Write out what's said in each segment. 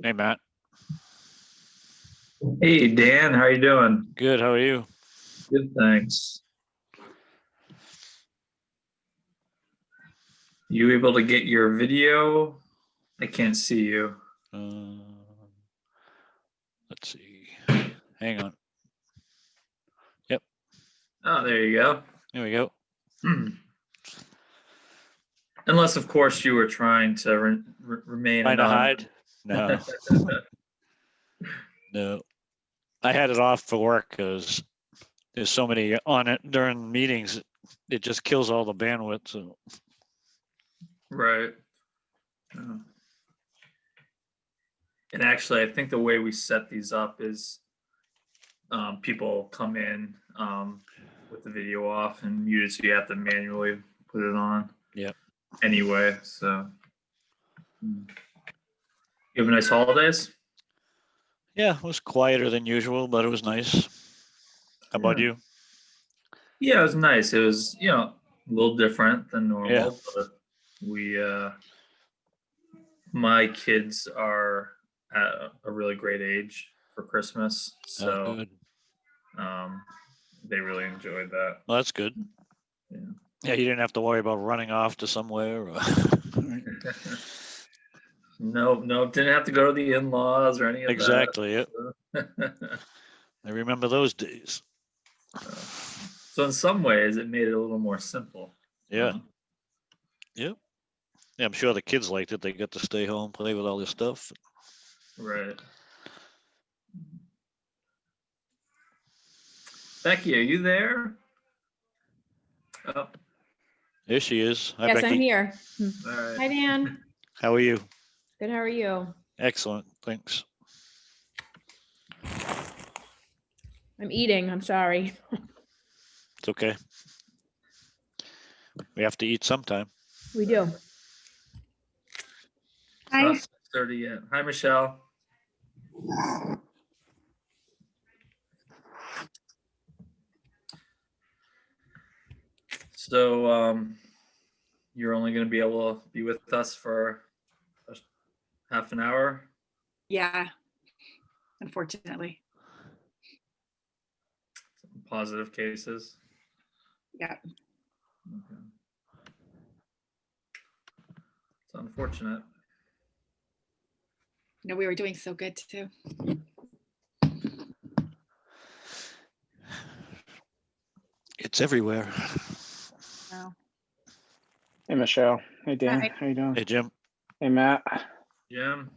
Hey, Matt. Hey, Dan, how you doing? Good. How are you? Good, thanks. You able to get your video? I can't see you. Let's see. Hang on. Oh, there you go. There we go. Unless, of course, you were trying to remain Trying to anonymous. hide? No. No. I had it off for work because there's so many on it during meetings. It just kills all the bandwidth. So. Right. And actually, I think the way we set these up is people come in with the video off and muted, so you have to manually put it on. Yeah. Anyway, so you have a nice holidays? Yeah, it was quieter than usual, but it was nice. How about you? Yeah, it was nice. It was, a little different than normal, Yeah. but my kids are at a really great age for Christmas, so Good. they really enjoyed that. Well, that's good. Yeah, you didn't have to worry about running off to somewhere. No, didn't have to go to the in-laws or any of Exactly. Yep. that. I remember those days. So in some ways, it made it a little more simple. Yeah. Yep. Yeah, I'm sure the kids liked it. They got to stay home, play with all this stuff. Right. Becky, are you there? Oh. There she is. Hi, Yes, Becky. I'm here. All right. Hi, Dan. How are you? Good. How are you? Excellent. Thanks. I'm eating. I'm sorry. It's okay. We have to eat sometime. We do. Hi. It's not 6:30 yet. Hi, Michelle. So you're only going to be able to be with us for half an hour? Yeah, unfortunately. Some positive cases? Yeah. Okay. It's unfortunate. No, we were doing so good too. It's everywhere. Wow. Hey, Michelle. Hey, Dan. Hi. How you doing? Hey, Jim. Hey, Matt. Jim?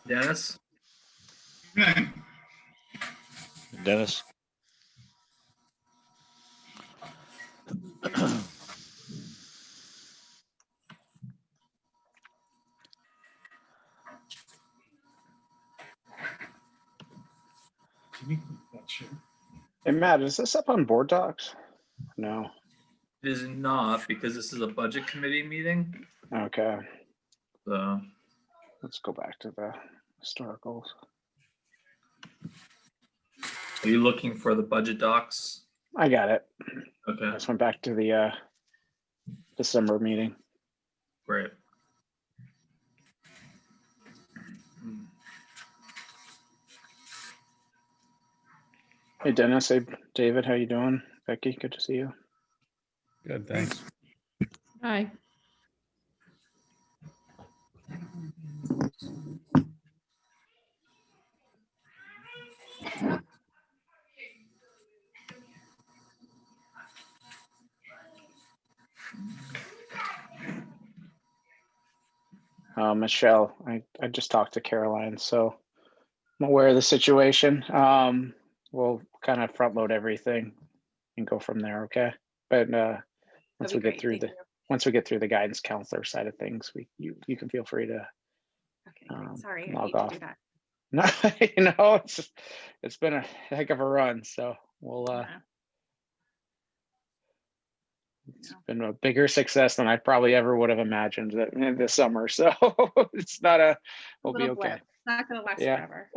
Dennis? Dennis. Hey, Matt, is this up on board docs? No. It is not, because this is a budget committee meeting. Okay. So Let's go back to the historicals. are you looking for the budget docs? I got it. Okay, I just went back to the December meeting. great. Hey, Dennis. Hey, David. How you doing? Becky, good to see you. Good, thanks. Hi. Michelle, I just talked to Caroline, so I'm aware of the situation. We'll kind of front load everything and go from there, okay? But once we be get through great, thank once we get through the guidance counselor side of things, you can feel free to Okay. Sorry, I log hate to off. do that. No, it's been a heck of a run. So we'll Yeah. it's been a bigger success than I probably ever would have imagined this summer. So it's not we'll be Little okay. blip. It's not going to last Yeah. forever.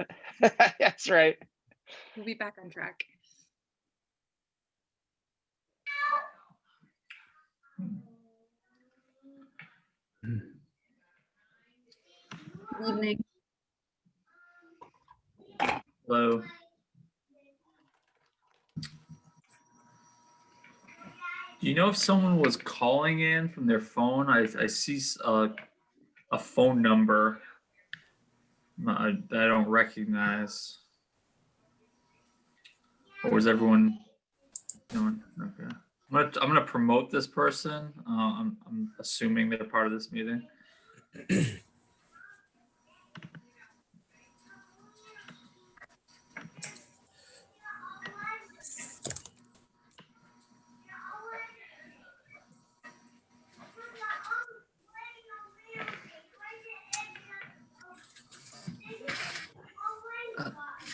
That's right. We'll be back on track. Good evening. Hello. Do you know if someone was calling in from their phone? I see a phone number that I don't recognize. Or was everyone doing? Okay. I'm gonna promote this person. I'm assuming they're part of this meeting.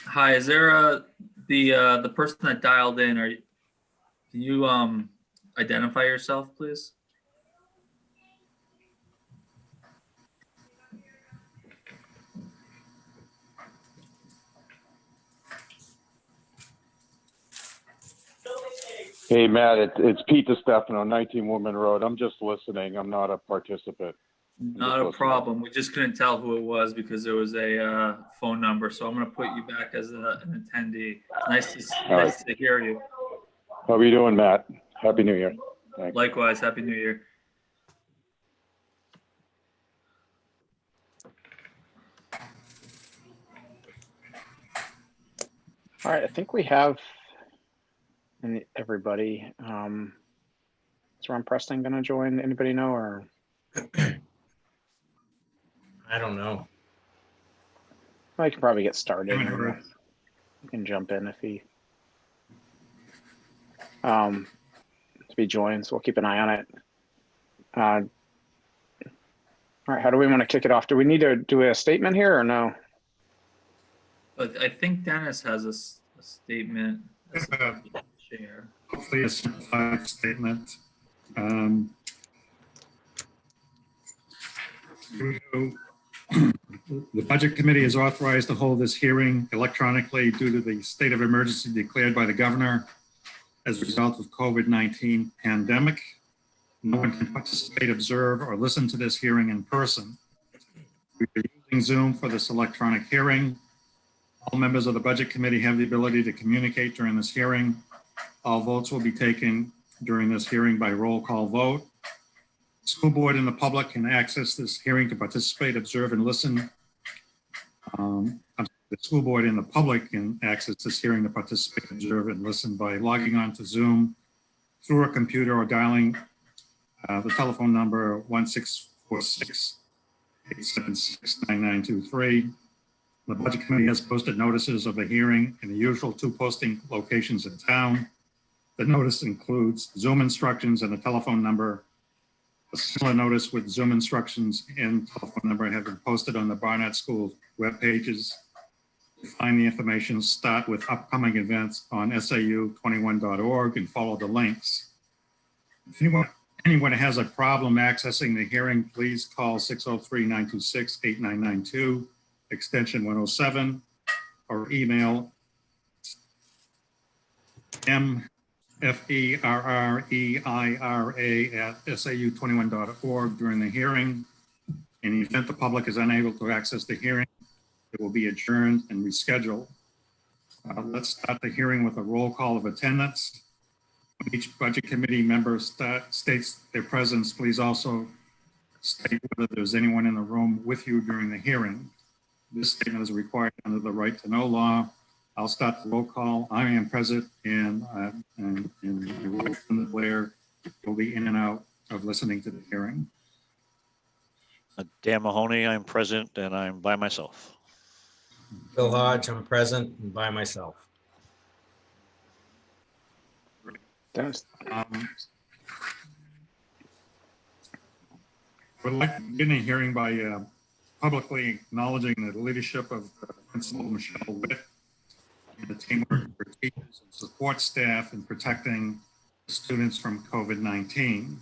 Hi, is there the person that dialed in? Can you identify yourself, please? Hey, Matt, it's Pete DiStefano, 19 Woodman Road. I'm just listening. I'm not a participant. Not a problem. We just couldn't tell who it was because there was a phone number. So I'm going to put you back as an attendee. Nice to hear you. How are you doing, Matt? Happy New Year. Thanks. Likewise, Happy New Year. All right. I think we have everybody. Is Ron Preston going to join? Anybody know? Or I don't know. I can probably get started. Haven't heard. You can jump in if he if he joins. We'll keep an eye on it. All right. How do we want to kick it off? Do we need to do a statement here or no? But I think Dennis has a statement. As the chair. Hopefully a simplified statement. The Budget Committee is authorized to hold this hearing electronically due to the state of emergency declared by the governor as a result of COVID-19 pandemic. No one can participate, observe, or listen to this hearing in person. We're using Zoom for this electronic hearing. All members of the Budget Committee have the ability to communicate during this hearing. All votes will be taken during this hearing by roll call vote. The school board and the public can access this hearing to participate, observe, and listen. The school board and the public can access this hearing to participate, observe, and listen by logging on to Zoom through a computer or dialing the telephone number 1-646-876-9923. The Budget Committee has posted notices of the hearing in the usual 2 posting locations in town. The notice includes Zoom instructions and a telephone number. A similar notice with Zoom instructions and telephone number have been posted on the Barnett School web pages. To find the information, start with upcoming events on sau21.org and follow the links. If anyone has a problem accessing the hearing, please call 603-926-8992, extension 107, or email mferreira@sau21.org during the hearing. In the event the public is unable to access the hearing, it will be adjourned and rescheduled. Let's start the hearing with a roll call of attendance. When each Budget Committee member states their presence, please also state whether there's anyone in the room with you during the hearing. This statement is required under the right to know law. I'll start the roll call. I am present, and Blair will be in and out of listening to the hearing. Dan Mahoney, I'm present and I'm by myself. Bill Hodge, I'm present and by myself. Dennis. Would like to begin a hearing by publicly acknowledging the leadership of Principal Michelle Witt and the teamwork of her teachers and support staff in protecting the students from COVID-19.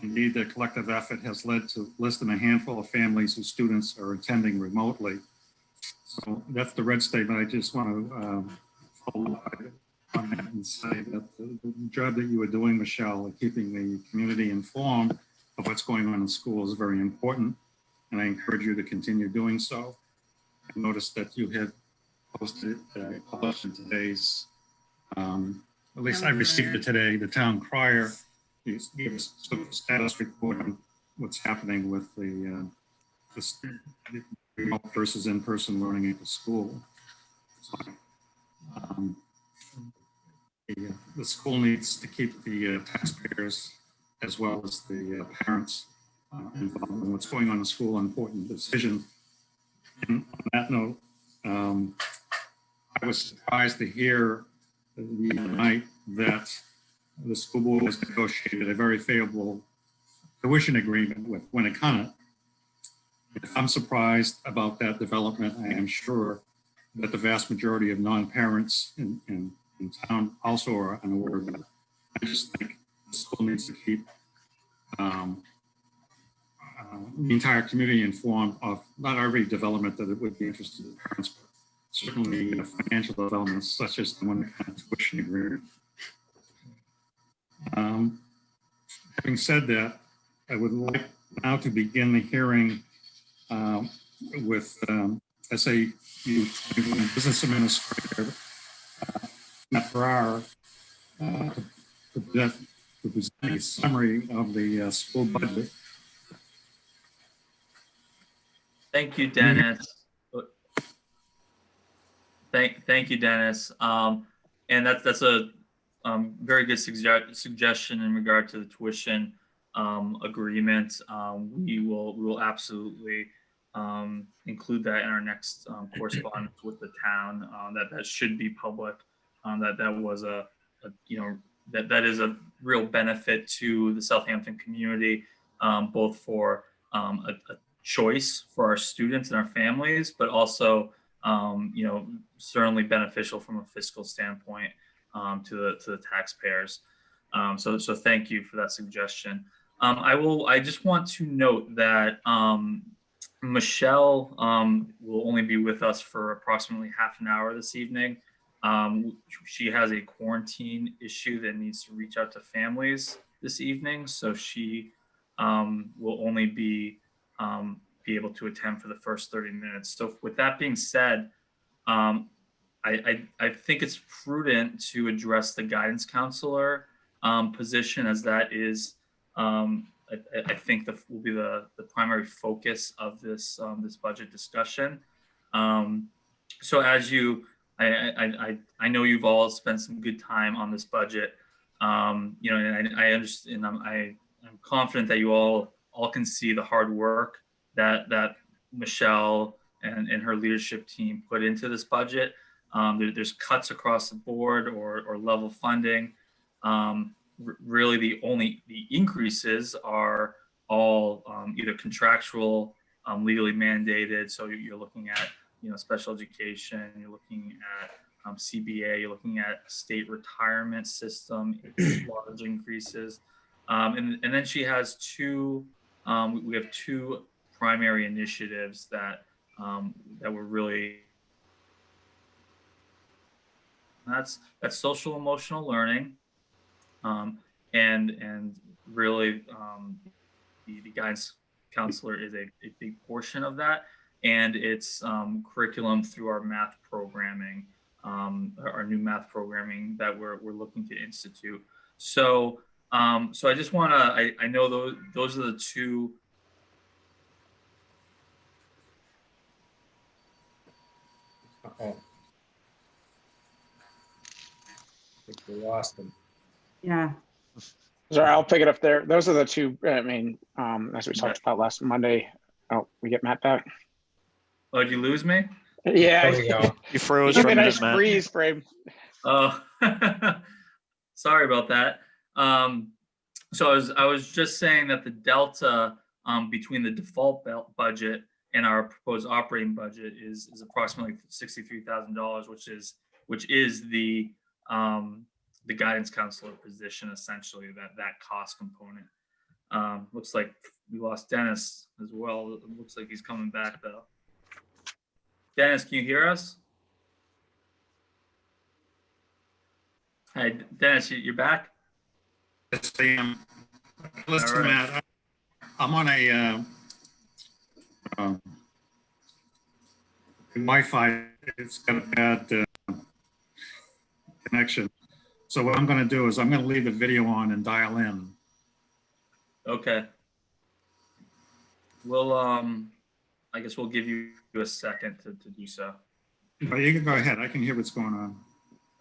Indeed, their collective effort has led to less than a handful of families whose students are attending remotely. So that's the red statement. I just want to follow up on that and say that the job that you are doing, Michelle, of keeping the community informed of what's going on in school is very important, and I encourage you to continue doing so. I noticed that you had posted, published in today's, at least I received it today, the town crier. You gave us sort of a status report on what's happening with the remote versus in-person learning at the school. So, the school needs to keep the taxpayers as well as the parents involved in what's going on in school, important decision. And on that note, I was surprised to hear the other night that the school board has negotiated a very favorable tuition agreement with Winnicott. If I'm surprised about that development, I am sure that the vast majority of non-parents in town also are unaware of that. I just think the school needs to keep the entire community informed of not every development that it would be interested in parents, but certainly financial developments such as the Winnicott tuition agreement. Having said that, I would like now to begin the hearing with SAU Business Administrator Matt Farrar to present a summary of the school budget. Thank you, Dennis. Thank you, Dennis. And that's a very good suggestion in regard to the tuition agreement. We will absolutely include that in our next correspondence with the town. That should be public. That was that is a real benefit to the Southampton community, both for a choice for our students and our families, but also certainly beneficial from a fiscal standpoint to the taxpayers. So thank you for that suggestion. I just want to note that Michelle will only be with us for approximately half an hour this evening. She has a quarantine issue that needs to reach out to families this evening, so she will only be able to attend for the first 30 minutes. So with that being said, I think it's prudent to address the guidance counselor position, as that is, I think will be the primary focus of this this budget discussion. So as I know you've all spent some good time on this budget, and I understand. I'm confident that you all can see the hard work that Michelle and her leadership team put into this budget. There's cuts across the board or level funding. Really, the increases are all either contractual, legally mandated. So you're looking at special education. You're looking at CBA. You're looking at state retirement system, large increases. And then she has two. We have two primary initiatives that were really. That's social emotional learning, and really the guidance counselor is a big portion of that, and it's curriculum through our math programming, our new math programming that we're looking to institute. So I just want to I know those are the two. Uh-oh. I think we lost them. Yeah. Sorry, I'll pick it up there. Those are the two, as we talked about last Monday. Oh, we get Matt back. Oh, did you lose me? Yeah. There we go. You froze Give for me a a nice minute, Matt. freeze frame. Oh, sorry about that. So I was just saying that the delta between the default budget and our proposed operating budget is approximately $63,000, which is the guidance counselor position, essentially, that cost component. Looks like we lost Dennis as well. It looks like he's coming back though. Dennis, can you hear us? Hi, Dennis, you're back? Yes, I am. Listen, All right. Matt, I'm on a Wi-Fi. It's got a bad connection. So what I'm going to do is I'm going to leave the video on and dial in. Okay. We'll, I guess we'll give you a second to do so. But you can go ahead. I can hear what's going on.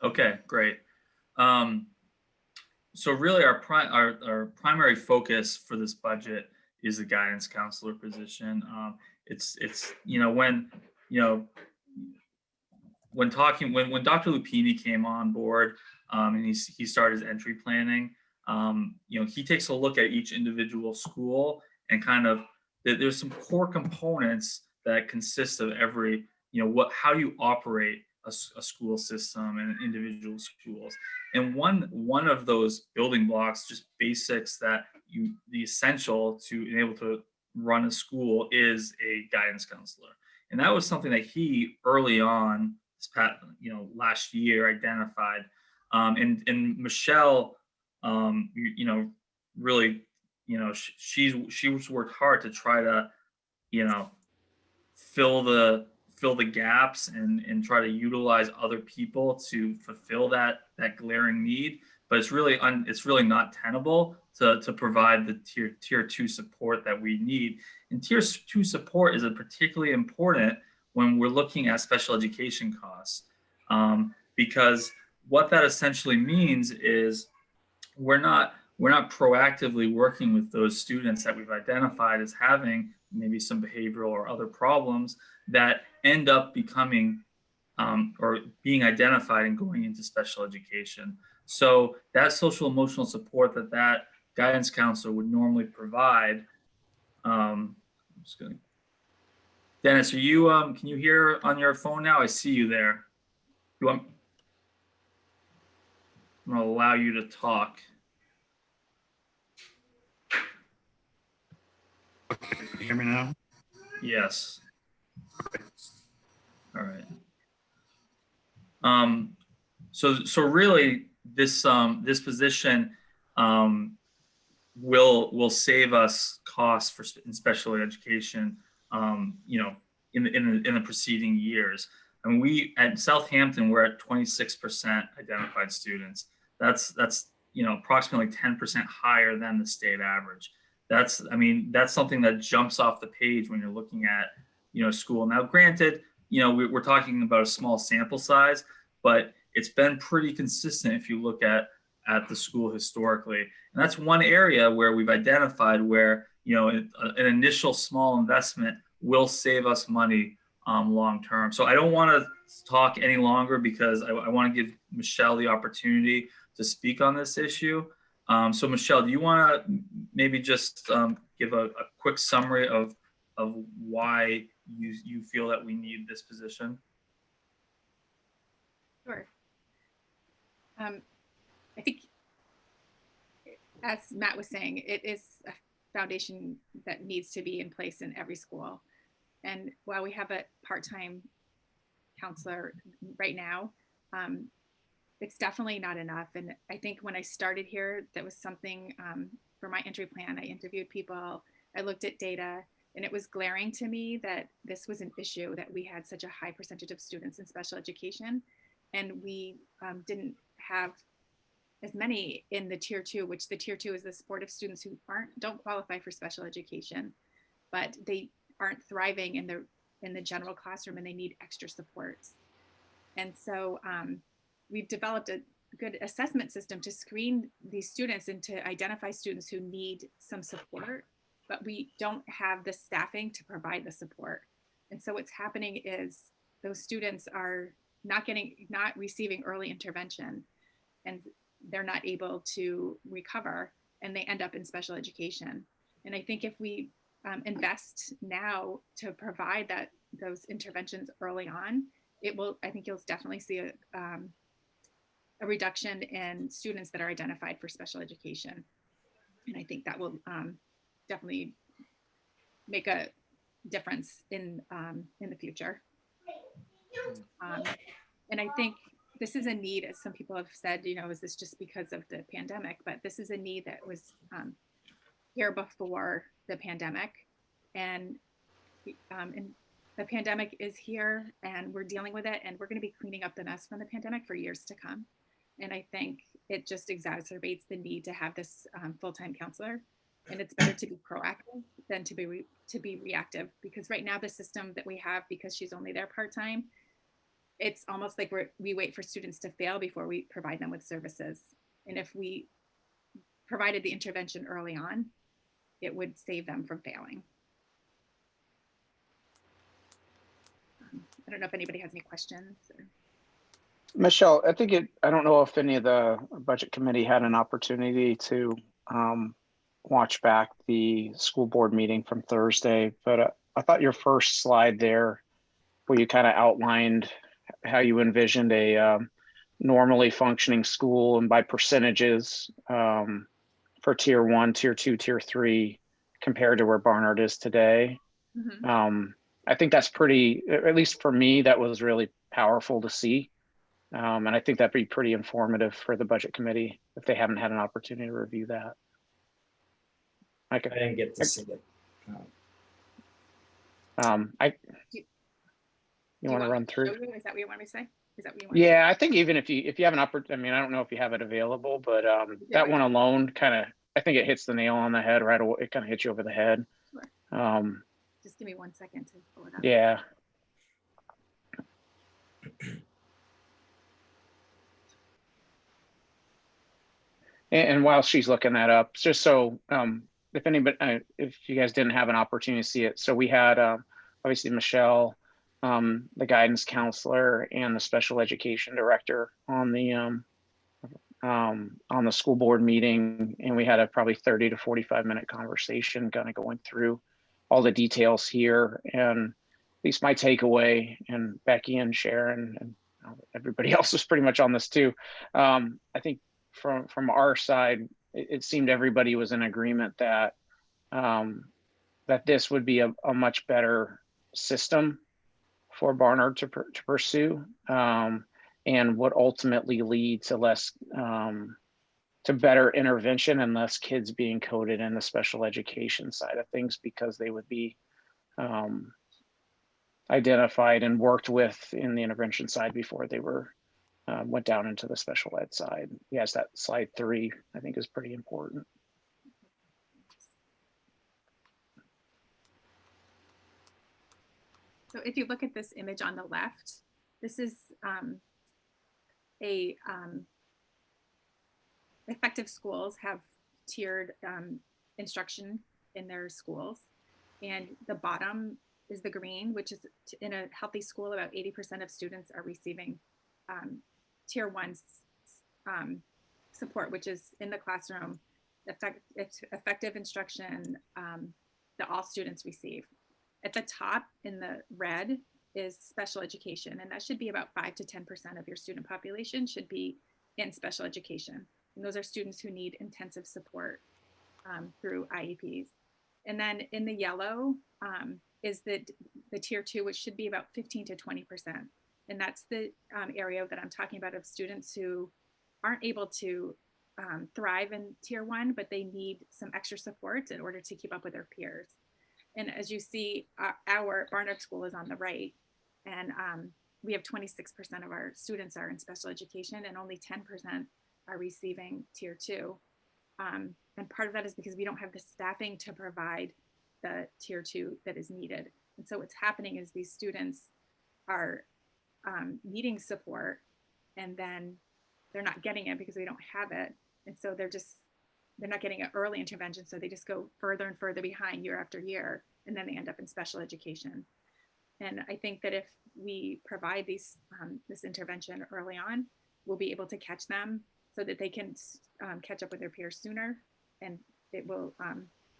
Okay, great. So really our primary focus for this budget is the guidance counselor position. It's when Dr. Lupini came on board, and he started his entry planning, he takes a look at each individual school and kind of, there's some core components that consist of every, how do you operate a school system and individual schools. And one of those building blocks, just basics that the essential to be able to run a school is a guidance counselor. And that was something that he early on, last year identified. And Michelle, really, she's worked hard to try to, fill the gaps and try to utilize other people to fulfill that glaring need. But it's really not tenable to provide the tier 2 support that we need. And tier 2 support is particularly important when we're looking at special education costs, because what that essentially means is we're not proactively working with those students that we've identified as having maybe some behavioral or other problems that end up becoming or being identified and going into special education. So that social emotional support that guidance counselor would normally provide. I'm just gonna, Dennis, are you can you hear on your phone now? I see you there. I'm gonna allow you to talk. Okay, can you hear me now? Yes. All right. So really this position will save us costs in special education, in the preceding years. I mean, we at Southampton, we're at 26% identified students. That's approximately 10% higher than the state average. That's something that jumps off the page when you're looking at, school. Now, granted, we're talking about a small sample size, but it's been pretty consistent if you look at the school historically. And that's one area where we've identified where, an initial small investment will save us money long term. So I don't want to talk any longer because I want to give Michelle the opportunity to speak on this issue. So Michelle, do you want to maybe just give a quick summary of why you feel that we need this position? Sure. I think, as Matt was saying, it is a foundation that needs to be in place in every school. And while we have a part-time counselor right now, it's definitely not enough. And I think when I started here, that was something for my entry plan. I interviewed people, I looked at data, and it was glaring to me that this was an issue, that we had such a high percentage of students in special education, and we didn't have as many in the tier 2, which the tier 2 is the supportive students who don't qualify for special education, but they aren't thriving in the general classroom and they need extra supports. And so we've developed a good assessment system to screen these students and to identify students who need some support, but we don't have the staffing to provide the support. And so what's happening is those students are not receiving early intervention, and they're not able to recover, and they end up in special education. And I think if we invest now to provide those interventions early on, I think you'll definitely see a reduction in students that are identified for special education. And I think that will definitely make a difference in the future. And I think this is a need, as some people have said, is this just because of the pandemic? But this is a need that was here before the pandemic. And the pandemic is here and we're dealing with it, and we're going to be cleaning up the mess from the pandemic for years to come. And I think it just exacerbates the need to have this full-time counselor. And it's better to be proactive than to be reactive, because right now the system that we have, because she's only there part-time, it's almost like we wait for students to fail before we provide them with services. And if we provided the intervention early on, it would save them from failing. I don't know if anybody has any questions. Michelle, I don't know if any of the budget committee had an opportunity to watch back the school board meeting from Thursday, but I thought your first slide there, where you kind of outlined how you envisioned a normally functioning school and by percentages for tier 1, tier 2, tier 3 compared to where Barnard is today. Mm-hmm. I think that's pretty, at least for me, that was really powerful to see. And I think that'd be pretty informative for the budget committee if they haven't had an opportunity to review that. I didn't get to see it. You want to run through? Is that what you want me to say? Is that what you want? Yeah, I think even if you have an opportunity, I mean, I don't know if you have it available, but that one alone I think it hits the nail on the head right away. It kind of hits you over the head. Sure. Just give me 1 second to pull it up. Yeah. And while she's looking that up, just so if you guys didn't have an opportunity to see it, so we had obviously Michelle, the guidance counselor, and the special education director on the school board meeting, and we had a probably 30 to 45-minute conversation, kind of going through all the details here. And at least my takeaway, and Becky and Sharon and everybody else was pretty much on this too. I think from our side, it seemed everybody was in agreement that that this would be a much better system for Barnard to pursue, and would ultimately lead to to better intervention and less kids being coded in the special education side of things, because they would be identified and worked with in the intervention side before they went down into the special ed side. Yes, that slide 3, I think, is pretty important. So if you look at this image on the left, this is effective schools have tiered instruction in their schools. And the bottom is the green, which is in a healthy school, about 80% of students are receiving tier 1 support, which is in the classroom, effective instruction that all students receive. At the top in the red is special education, and that should be about 5 to 10% of your student population should be in special education. And those are students who need intensive support through IEPs. And then in the yellow is the tier 2, which should be about 15 to 20%. And that's the area that I'm talking about, of students who aren't able to thrive in tier 1, but they need some extra support in order to keep up with their peers. And as you see, our Barnard School is on the right, and we have 26% of our students are in special education, and only 10% are receiving tier 2. And part of that is because we don't have the staffing to provide the tier 2 that is needed. And so what's happening is these students are needing support, and then they're not getting it because we don't have it. And so they're not getting an early intervention. So they just go further and further behind year after year, and then they end up in special education. And I think that if we provide this intervention early on, we'll be able to catch them so that they can catch up with their peers sooner, and it will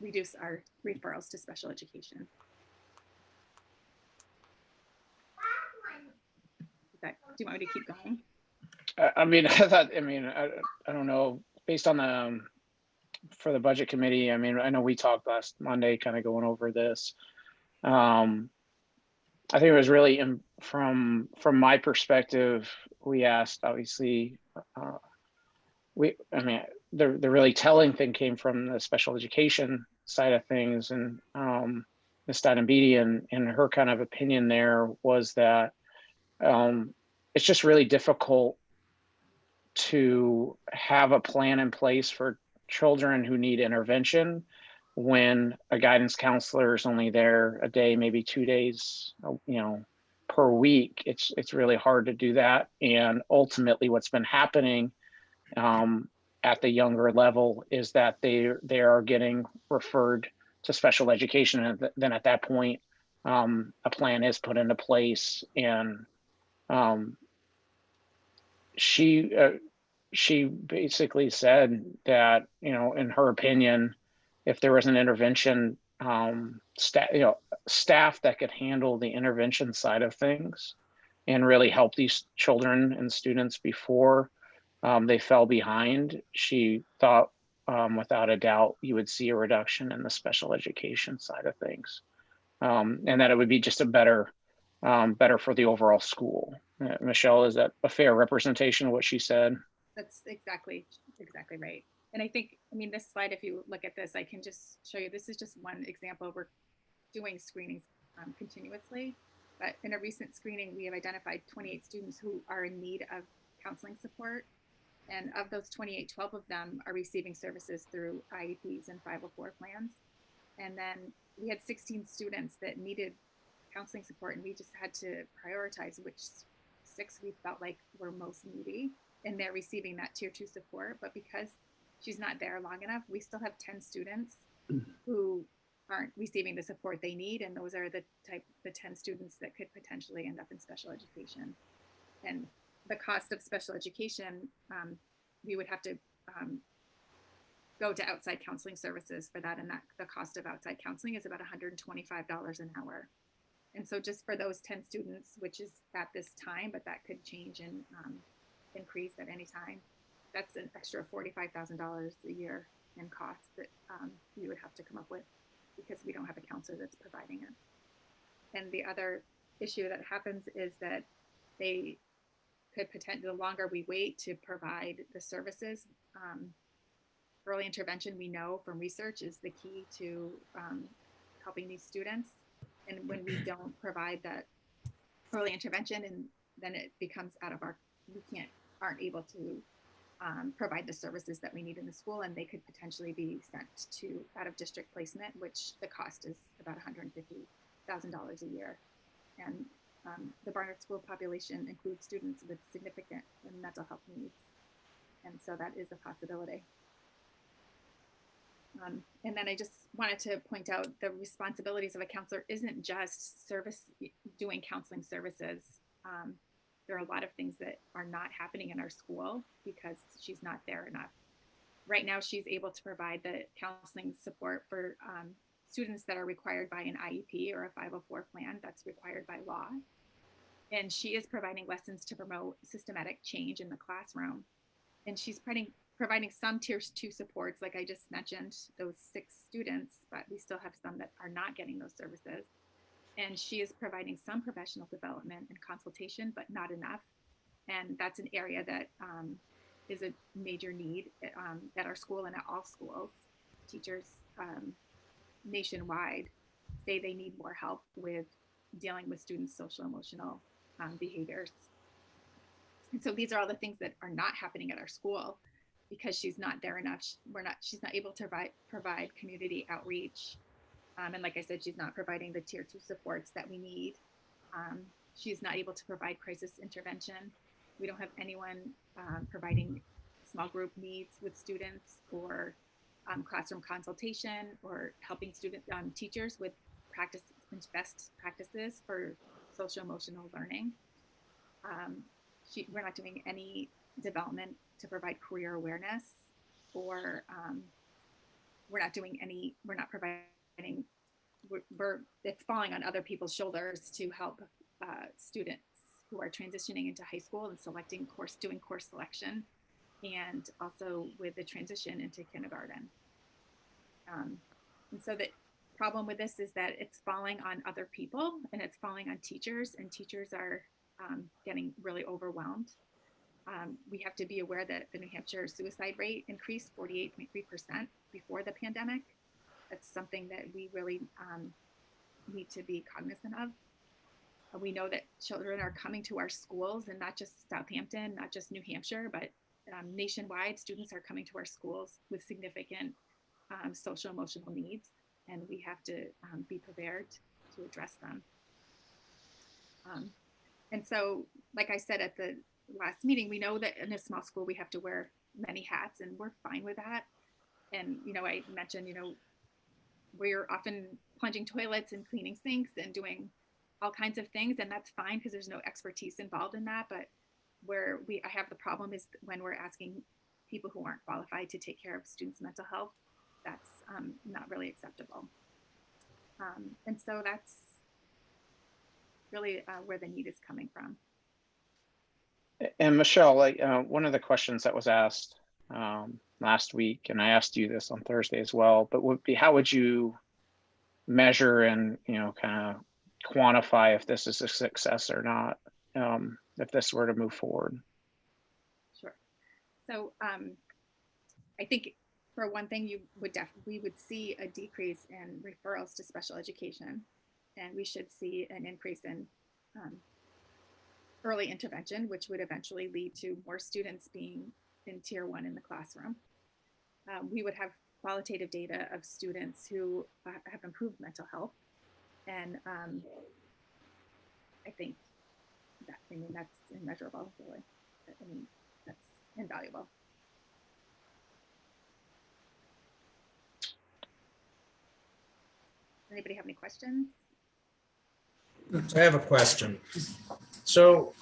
reduce our referrals to special education. Do you want me to keep going? I mean, I don't know, based on the, for the budget committee, I mean, I know we talked last Monday, kind of going over this. I think it was really from my perspective, we asked, obviously, the really telling thing came from the special education side of things, and Ms. Beatty and her kind of opinion there was that it's just really difficult to have a plan in place for children who need intervention when a guidance counselor is only there a day, maybe 2 days, per week. It's really hard to do that. And ultimately what's been happening at the younger level is that they are getting referred to special education. And then at that point, a plan is put into place. And she basically said that, in her opinion, if there was an intervention staff that could handle the intervention side of things and really help these children and students before they fell behind, she thought without a doubt you would see a reduction in the special education side of things, and that it would be just a better for the overall school. Michelle, is that a fair representation of what she said? That's exactly right. And I think, this slide, if you look at this, I can just show you, this is just one example. We're doing screenings continuously, but in a recent screening, we have identified 28 students who are in need of counseling support. And of those 28, 12 of them are receiving services through IEPs and 504 plans. And then we had 16 students that needed counseling support, and we just had to prioritize which 6 we felt like were most needy, and they're receiving that tier 2 support. But because she's not there long enough, we still have 10 students who aren't receiving the support they need, and those are the 10 students that could potentially end up in special education. And the cost of special education, we would have to go to outside counseling services for that, and that the cost of outside counseling is about $125 an hour. And so just for those 10 students, which is at this time, but that could change and increase at any time, that's an extra $45,000 a year in costs that we would have to come up with, because we don't have a counselor that's providing it. And the other issue that happens is that they could potentially, the longer we wait to provide the services, early intervention, we know from research, is the key to helping these students. And when we don't provide that early intervention, and then it becomes out of our, aren't able to provide the services that we need in the school, and they could potentially be sent to out of district placement, which the cost is about $150,000 a year. And the Barnard School population includes students with significant mental health needs. And so that is a possibility. And then I just wanted to point out the responsibilities of a counselor isn't just doing counseling services. There are a lot of things that are not happening in our school because she's not there enough. Right now, she's able to provide the counseling support for students that are required by an IEP or a 504 plan that's required by law. And she is providing lessons to promote systematic change in the classroom. And she's providing some tier 2 supports, like I just mentioned, those 6 students, but we still have some that are not getting those services. And she is providing some professional development and consultation, but not enough. And that's an area that is a major need at our school and at all schools. Teachers nationwide say they need more help with dealing with students' social emotional behaviors. And so these are all the things that are not happening at our school because she's not there enough. She's not able to provide community outreach. And like I said, she's not providing the tier 2 supports that we need. She's not able to provide crisis intervention. We don't have anyone providing small group needs with students, or classroom consultation, or helping teachers with best practices for social emotional learning. We're not doing any development to provide career awareness, or we're not doing any, we're not providing, it's falling on other people's shoulders to help students who are transitioning into high school and doing course selection, and also with the transition into kindergarten. And so the problem with this is that it's falling on other people, and it's falling on teachers, and teachers are getting really overwhelmed. We have to be aware that the New Hampshire suicide rate increased 48.3% before the pandemic. That's something that we really need to be cognizant of. We know that children are coming to our schools, and not just Southampton, not just New Hampshire, but nationwide, students are coming to our schools with significant social emotional needs, and we have to be prepared to address them. And so, like I said at the last meeting, we know that in a small school we have to wear many hats, and we're fine with that. And I mentioned, we're often plunging toilets and cleaning sinks and doing all kinds of things, and that's fine because there's no expertise involved in that. But where I have the problem is when we're asking people who aren't qualified to take care of students' mental health. That's not really acceptable. And so that's really where the need is coming from. And Michelle, like one of the questions that was asked last week, and I asked you this on Thursday as well, but would be, how would you measure and kind of quantify if this is a success or not, if this were to move forward? Sure. So I think for one thing, we would see a decrease in referrals to special education, and we should see an increase in early intervention, which would eventually lead to more students being in tier 1 in the classroom. We would have qualitative data of students who have improved mental health, and I think that's immeasurable, really. That's invaluable. Anybody have any questions? I have a question. So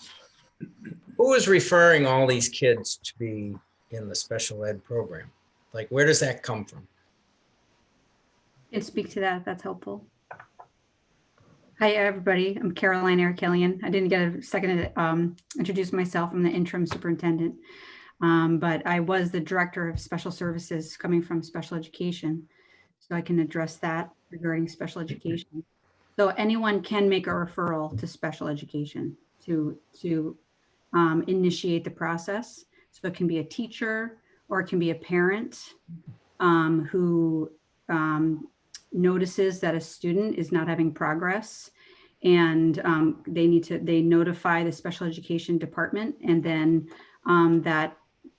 who is referring all these kids to be in the special ed program? Like, where does that come from? I can speak to that if that's helpful. Hi, everybody. I'm Caroline Eric-Killian. I didn't get a second to introduce myself. I'm the interim superintendent, but I was the director of special services coming from special education. So I can address that regarding special education. So anyone can make a referral to special education to initiate the process. So it can be a teacher, or it can be a parent who notices that a student is not having progress, and they notify the special education department, and then that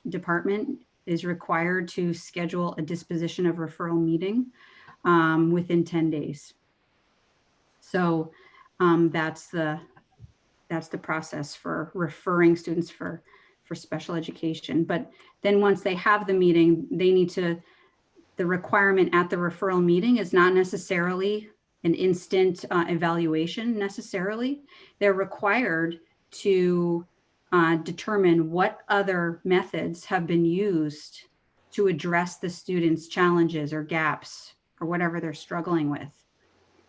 department is required to schedule a disposition of referral meeting within 10 days. So that's the process for referring students for special education. But then once they have the meeting, they need to, the requirement at the referral meeting is not necessarily an instant evaluation necessarily. They're required to determine what other methods have been used to address the student's challenges or gaps or whatever they're struggling with.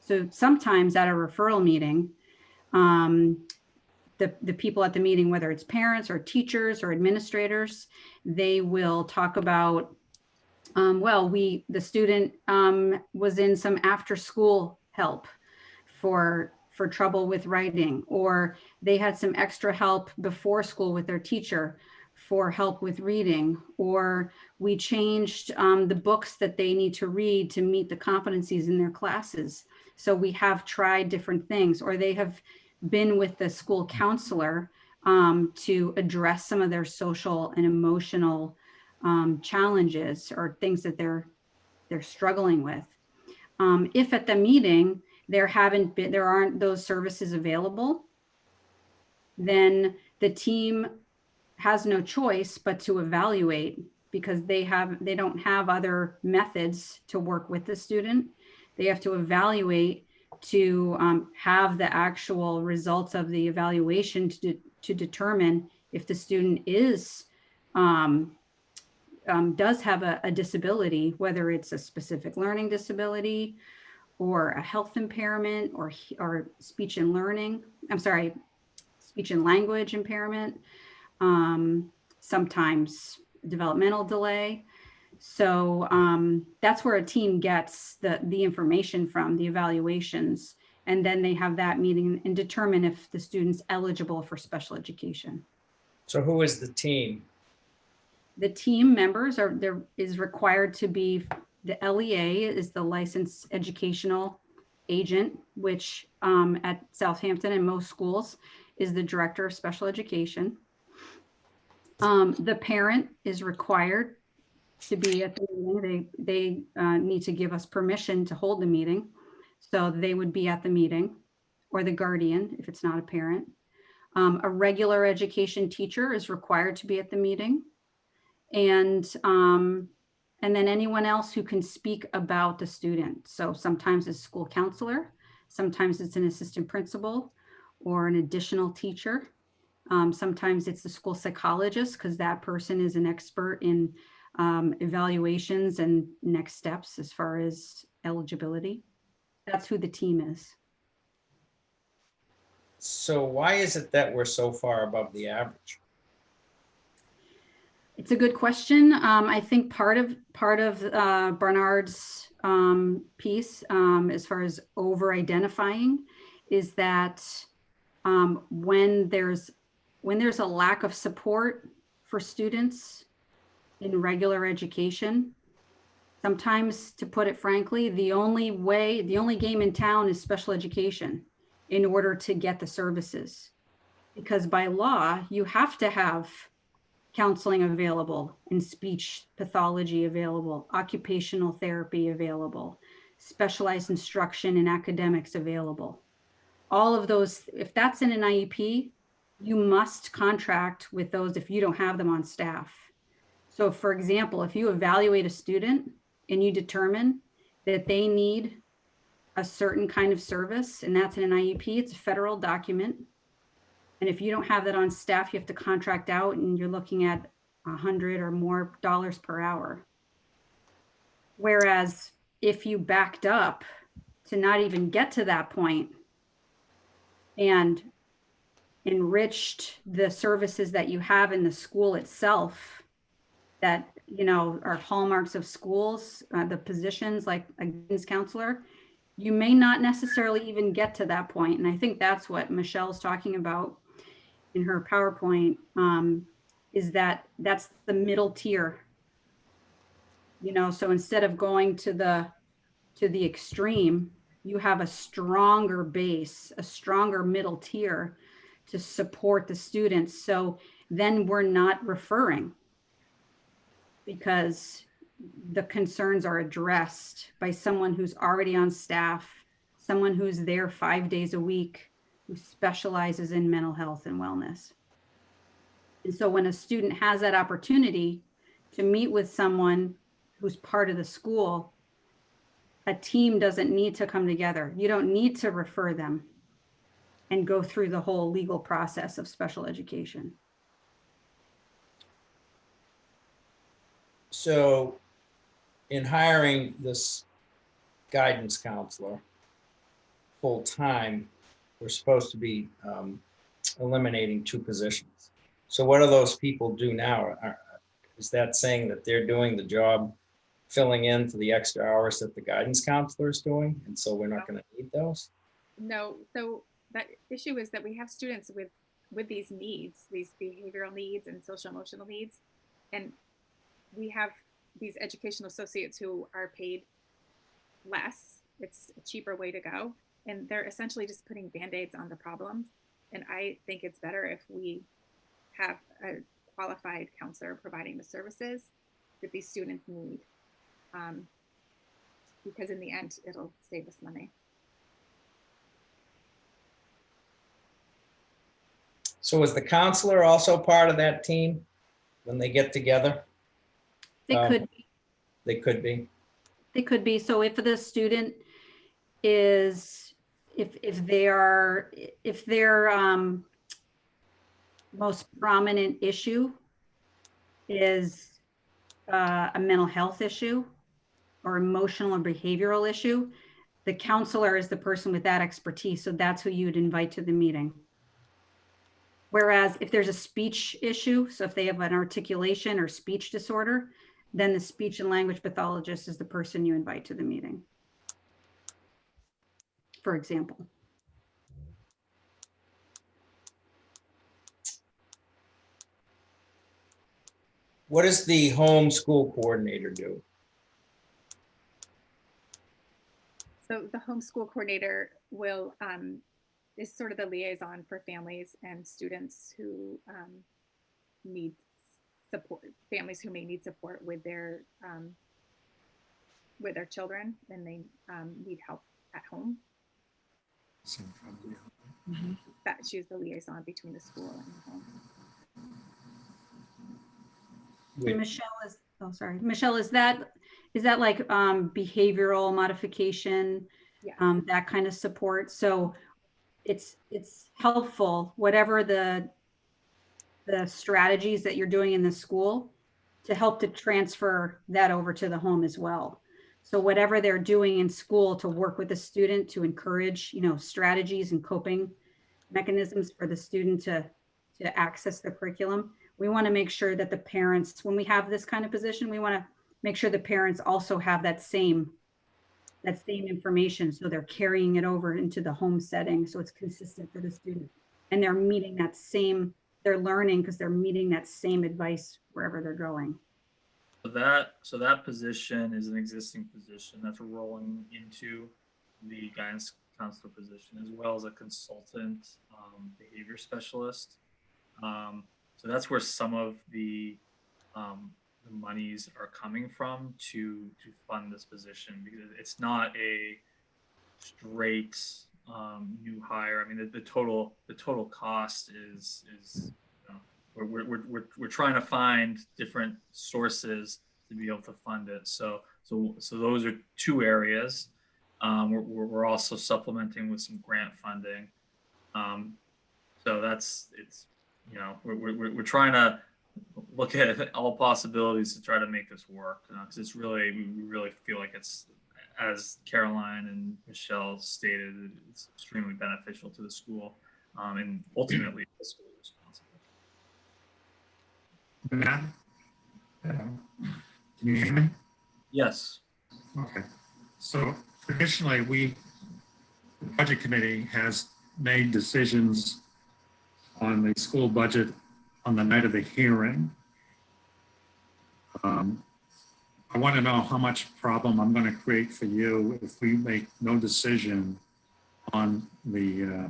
So sometimes at a referral meeting, the people at the meeting, whether it's parents or teachers or administrators, they will talk about, the student was in some after school help for trouble with writing, or they had some extra help before school with their teacher for help with reading, or we changed the books that they need to read to meet the competencies in their classes. So we have tried different things, or they have been with the school counselor to address some of their social and emotional challenges or things that they're struggling with. If at the meeting there aren't those services available, then the team has no choice but to evaluate, because they don't have other methods to work with the student. They have to evaluate to have the actual results of the evaluation to determine if the student is does have a disability, whether it's a specific learning disability or a health impairment or speech and learning, speech and language impairment, sometimes developmental delay. So that's where a team gets the information from, the evaluations, and then they have that meeting and determine if the student's eligible for special education. So who is the team? The team members is required to be, the LEA is the licensed educational agent, which at Southampton and most schools is the director of special education. The parent is required to be at the meeting. They need to give us permission to hold the meeting. So they would be at the meeting, or the guardian if it's not a parent. A regular education teacher is required to be at the meeting. And then anyone else who can speak about the student. So sometimes it's school counselor, sometimes it's an assistant principal or an additional teacher. Sometimes it's the school psychologist, because that person is an expert in evaluations and next steps as far as eligibility. That's who the team is. So why is it that we're so far above the average? It's a good question. I think part of Bernard's piece, as far as over identifying, is that when there's a lack of support for students in regular education, sometimes, to put it frankly, the only game in town is special education in order to get the services. Because by law, you have to have counseling available and speech pathology available, occupational therapy available, specialized instruction in academics available. All of those, if that's in an IEP, you must contract with those if you don't have them on staff. So for example, if you evaluate a student and you determine that they need a certain kind of service, and that's in an IEP, it's a federal document. And if you don't have that on staff, you have to contract out, and you're looking at $100 or more per hour. Whereas if you backed up to not even get to that point and enriched the services that you have in the school itself, that, you know, are hallmarks of schools, the positions like a guidance counselor, you may not necessarily even get to that point. And I think that's what Michelle's talking about in her PowerPoint, is that's the middle tier. You know, so instead of going to the extreme, you have a stronger base, a stronger middle tier to support the students. So then we're not referring, because the concerns are addressed by someone who's already on staff, someone who's there 5 days a week, who specializes in mental health and wellness. And so when a student has that opportunity to meet with someone who's part of the school, a team doesn't need to come together. You don't need to refer them and go through the whole legal process of special education. So in hiring this guidance counselor full-time, we're supposed to be eliminating 2 positions. So what do those people do now? Is that saying that they're doing the job, filling in for the extra hours that the guidance counselor is doing, and so we're not going to need those? No, so that issue is that we have students with these needs, these behavioral needs and social emotional needs, and we have these educational associates who are paid less. It's a cheaper way to go, and they're essentially just putting band-aids on the problems. And I think it's better if we have a qualified counselor providing the services that these students need, because in the end, it'll save us money. So is the counselor also part of that team when they get together? They could be. They could be. They could be. So if the student is, if their most prominent issue is a mental health issue or emotional or behavioral issue, the counselor is the person with that expertise. So that's who you'd invite to the meeting. Whereas if there's a speech issue, so if they have an articulation or speech disorder, then the speech and language pathologist is the person you invite to the meeting, for example. What does the home school coordinator do? So the homeschool coordinator will is sort of the liaison for families and students who need support, families who may need support with their children and they need help at home. That she's the liaison between the school and the home. With- Michelle is, oh, sorry. Michelle, is that like behavioral modification, Yeah. that kind of support? So it's helpful, whatever the strategies that you're doing in the school, to help to transfer that over to the home as well. So whatever they're doing in school to work with the student to encourage, strategies and coping mechanisms for the student to access the curriculum. We want to make sure that the parents, when we have this kind of position, we want to make sure the parents also have that same information. So they're carrying it over into the home setting. So it's consistent for the student and they're meeting that same, they're learning because they're meeting that same advice wherever they're going. So that position is an existing position that's rolling into the guidance counselor position, as well as a consultant behavior specialist. So that's where some of the monies are coming from to fund this position, because it's not a straight new hire. I mean, the total cost is we're trying to find different sources to be able to fund it. So those are two areas. We're also supplementing with some grant funding. So we're trying to look at all possibilities to try to make this work, because it's really, we really feel like it's, as Caroline and Michelle stated, it's extremely beneficial to the school, and ultimately the school responsible. Matt? Can you hear me? Yes. Okay. So traditionally, the budget committee has made decisions on the school budget on the night of the hearing. I want to know how much problem I'm going to create for you if we make no decision on the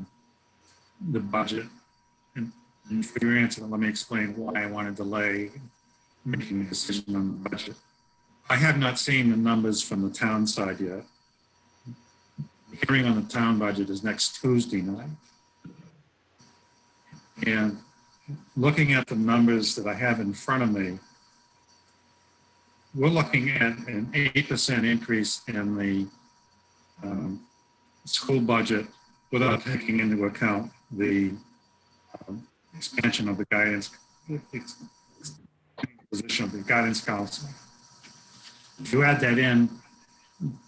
budget. And for your answer, let me explain why I want to delay making a decision on the budget. I have not seen the numbers from the town side yet. The hearing on the town budget is next Tuesday night. And looking at the numbers that I have in front of me, we're looking at an 8% increase in the school budget without taking into account the expansion of the guidance, position of the guidance counselor. If you add that in,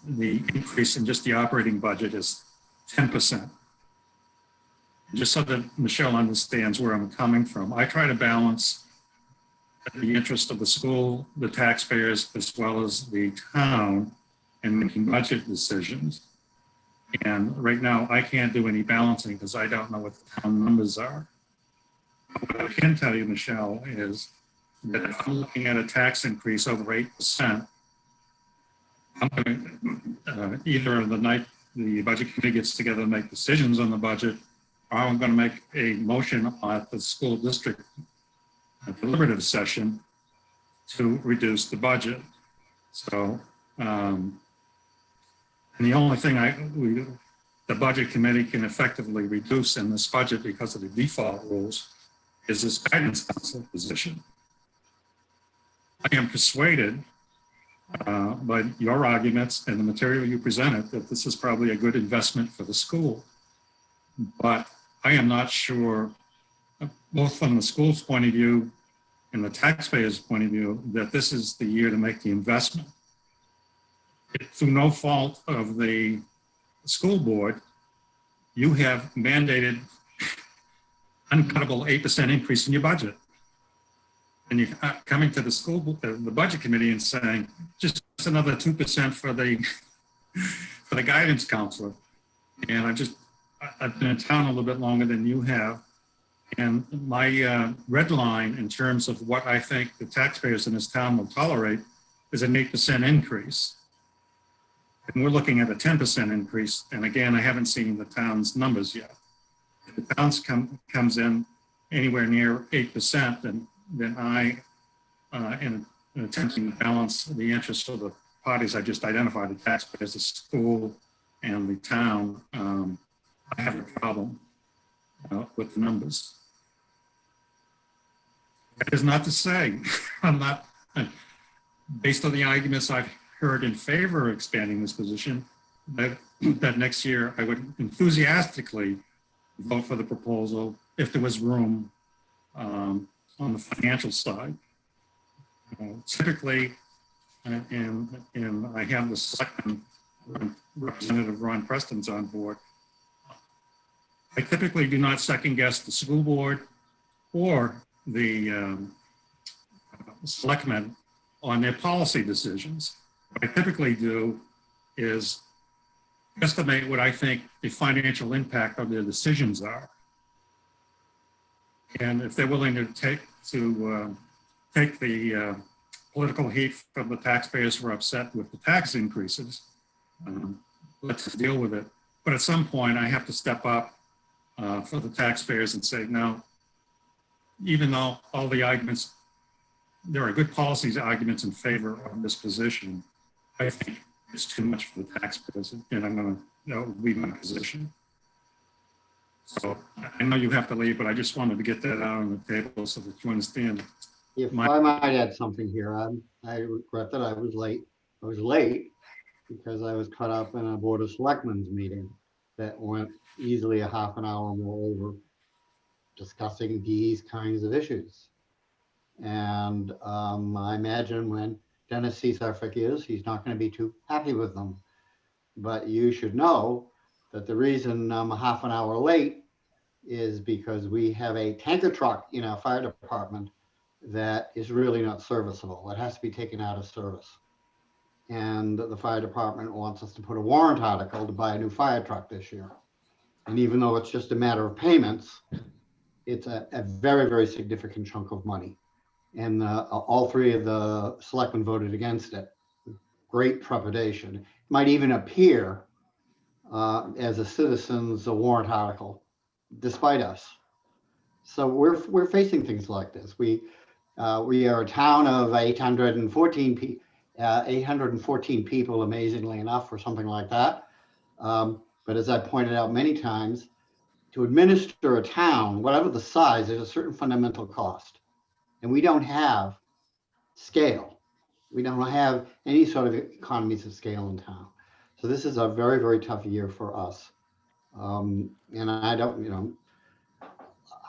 the increase in just the operating budget is 10%. Just so that Michelle understands where I'm coming from, I try to balance the interest of the school, the taxpayers, as well as the town in making budget decisions. And right now, I can't do any balancing because I don't know what the town numbers are. What I can tell you, Michelle, is that if I'm looking at a tax increase over 8%, I'm going to, either the night the budget committee gets together and make decisions on the budget, or I'm going to make a motion at the school district deliberative session to reduce the budget. So, and the only thing the budget committee can effectively reduce in this budget because of the default rules is this guidance council position. I am persuaded by your arguments and the material you presented that this is probably a good investment for the school. But I am not sure, both from the school's point of view in the taxpayer's point of view, that this is the year to make the investment. Through no fault of the school board, you have mandated uncuttable 8% increase in your budget. And you're coming to the school, the budget committee and saying, just another 2% for the guidance counselor. And I've been in town a little bit longer than you have. And my red line in terms of what I think the taxpayers in this town will tolerate is an 8% increase. And we're looking at a 10% increase. And again, I haven't seen the town's numbers yet. If the town's comes in anywhere near 8%, then I, in attempting to balance the interests of the parties I just identified, the taxpayers, the school, and the town, I have a problem with the numbers. That is not to say I'm not, based on the arguments I've heard in favor of expanding this position, that next year I would enthusiastically vote for the proposal if there was room on the financial side. Typically, and I have the selectman, Representative Ron Preston's on board, I typically do not second guess the school board or the selectmen on their policy decisions. What I typically do is estimate what I think the financial impact of their decisions are. And if they're willing to take the political heat from the taxpayers who are upset with the tax increases, let's deal with it. But at some point, I have to step up for the taxpayers and say, no, even though all the arguments, there are good policies arguments in favor of this position, I think it's too much for the taxpayers, and I'm going to leave my position. So I know you have to leave, but I just wanted to get that out on the table so that you understand. If I might add something here, I regret that I was late. I was late because I was caught up in a Board of Selectmen's meeting that went easily a half an hour more over discussing these kinds of issues. And I imagine when Dennis sees our figures, he's not going to be too happy with them. But you should know that the reason I'm a half an hour late is because we have a tanker truck in our fire department that is really not serviceable. It has to be taken out of service. And the fire department wants us to put a warrant article to buy a new fire truck this year. And even though it's just a matter of payments, it's a very, very significant chunk of money. And all three of the selectmen voted against it. Great trepidation. It might even appear as a citizen's warrant article, despite us. So we're facing things like this. We are a town of 814 people, amazingly enough, or something like that. But as I pointed out many times, to administer a town, whatever the size, there's a certain fundamental cost. And we don't have scale. We don't have any sort of economies of scale in town. So this is a very, very tough year for us. And I don't,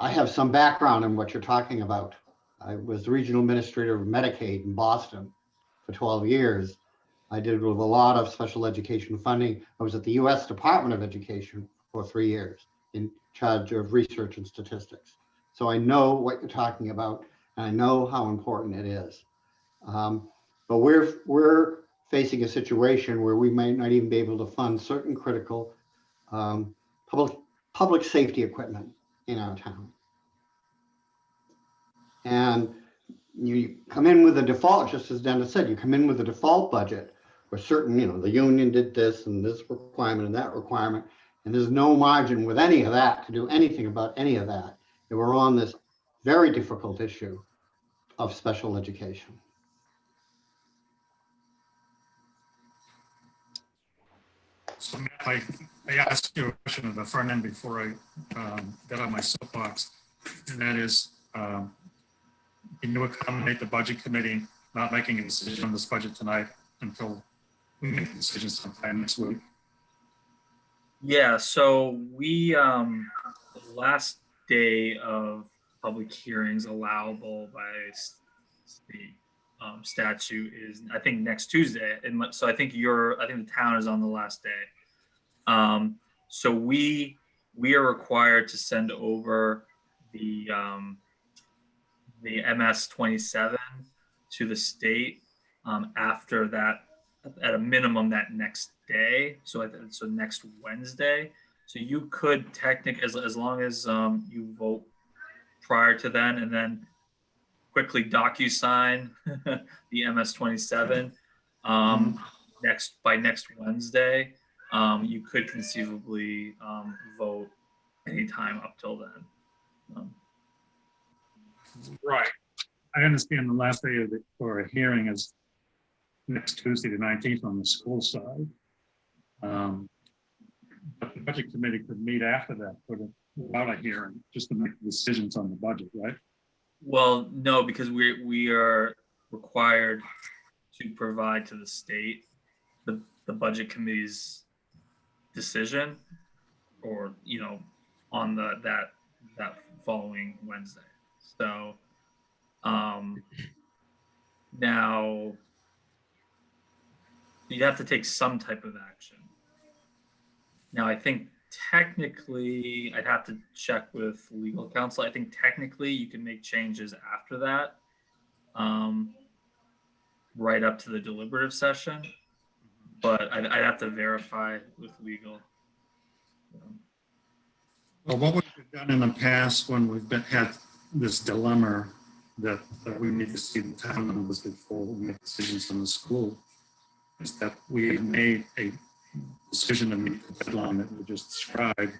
I have some background in what you're talking about. I was the regional administrator of Medicaid in Boston for 12 years. I did with a lot of special education funding. I was at the US Department of Education for 3 years in charge of research and statistics. So I know what you're talking about, and I know how important it is. But we're facing a situation where we might not even be able to fund certain critical public safety equipment in our town. And you come in with a default, just as Dennis said, you come in with a default budget where certain, the union did this and this requirement and that requirement, and there's no margin with any of that to do anything about any of that. And we're on this very difficult issue of special education. So I asked you a question at the front end before I got on my soapbox, and that is, can you accommodate the budget committee not making a decision on this budget tonight until we make a decision sometime next week? Yeah, so we, the last day of public hearings allowable by state statute is, I think, next Tuesday. So I think the town is on the last day. So we are required to send over the MS-27 to the state after that, at a minimum that next day. So next Wednesday. So you could technically, as long as you vote prior to then, and then quickly DocuSign the MS-27 by next Wednesday, you could conceivably vote anytime up till then. Right. I understand the last day for a hearing is next Tuesday, the 19th on the school side. But the budget committee could meet after that without a hearing, just to make decisions on the budget, right? Well, no, because we are required to provide to the state the budget committee's decision, or on that following Wednesday. So now you'd have to take some type of action. Now, I think technically, I'd have to check with legal counsel. I think technically you can make changes after that, right up to the deliberative session, but I'd have to verify with legal. Well, what we've done in the past when we've had this dilemma that we need to see the town numbers before we make decisions on the school, is that we have made a decision to meet the deadline that we just described.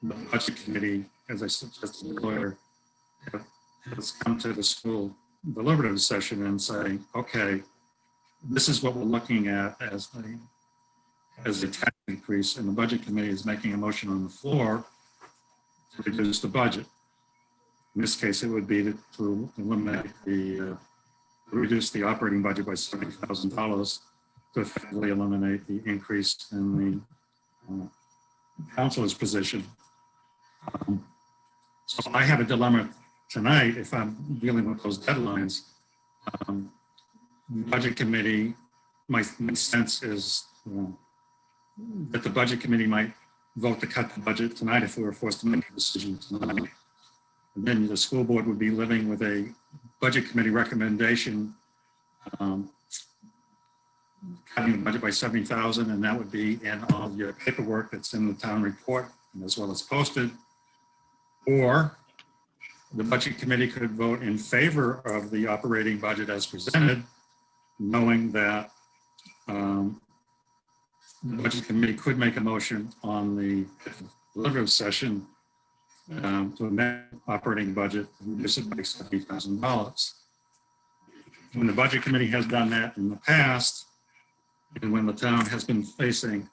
The budget committee, as I suggested earlier, has come to the school deliberative session and say, okay, this is what we're looking at as a tax increase, and the budget committee is making a motion on the floor to reduce the budget. In this case, it would be to eliminate reduce the operating budget by $70,000 to effectively eliminate the increase in the counselor's position. So I have a dilemma tonight if I'm dealing with those deadlines. The budget committee, my sense is that the budget committee might vote to cut the budget tonight if we were forced to make a decision tonight. And then the school board would be living with a budget committee recommendation cutting the budget by $70,000, and that would be in all your paperwork that's in the town report and as well as posted. Or the budget committee could vote in favor of the operating budget as presented, knowing that the budget committee could make a motion on the deliberative session to amend operating budget and reduce it by $70,000. When the budget committee has done that in the past, and when the town has been facing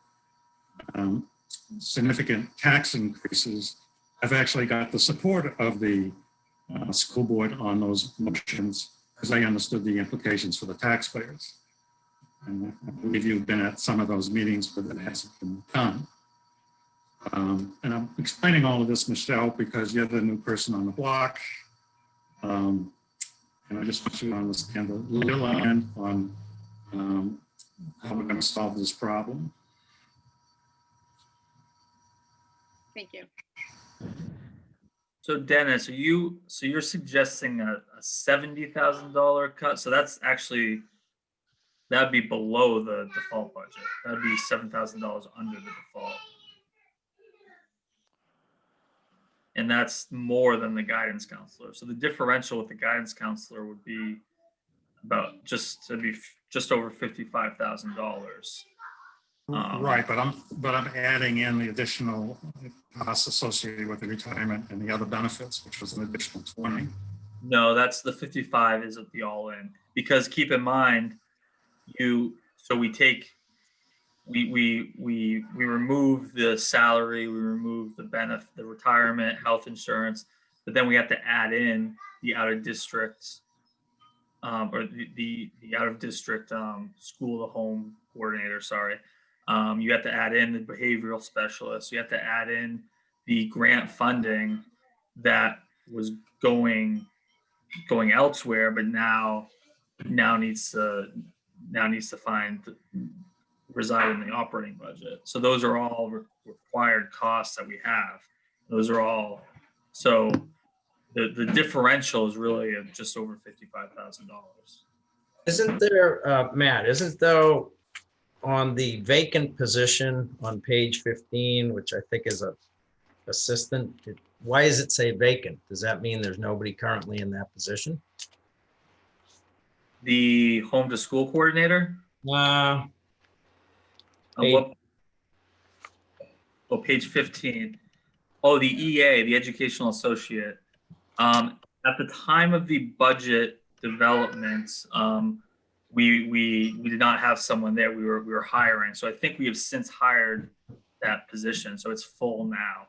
significant tax increases, I've actually got the support of the school board on those motions because I understood the implications for the taxpayers. And I believe you've been at some of those meetings where that hasn't been done. And I'm explaining all of this, Michelle, because you're the new person on the block. And I just want you to understand the little end on how we're going to solve this problem. Thank you. So Dennis, you're suggesting a $70,000 cut? So that's actually, that'd be below the default budget. That'd be $7,000 under the default. And that's more than the guidance counselor. So the differential with the guidance counselor would be about just over $55,000. Right, but I'm adding in the additional costs associated with the retirement and the other benefits, which was an additional 20. No, that's the 55 is at the all in, because keep in mind, we remove the salary, we remove the benefit, the retirement, health insurance, but then we have to add in the out of district or the out of district school to home coordinator, sorry. You have to add in the behavioral specialist. You have to add in the grant funding that was going elsewhere, but now needs to reside in the operating budget. So those are all required costs that we have. Those are all, so the differential is really just over $55,000. Isn't there, Matt, isn't though on the vacant position on page 15, which I think is a assistant, why does it say vacant? Does that mean there's nobody currently in that position? The home to school coordinator? Uh, Page 15. Oh, the EA, the educational associate. At the time of the budget development, we did not have someone there. We were hiring. So I think we have since hired that position. So it's full now.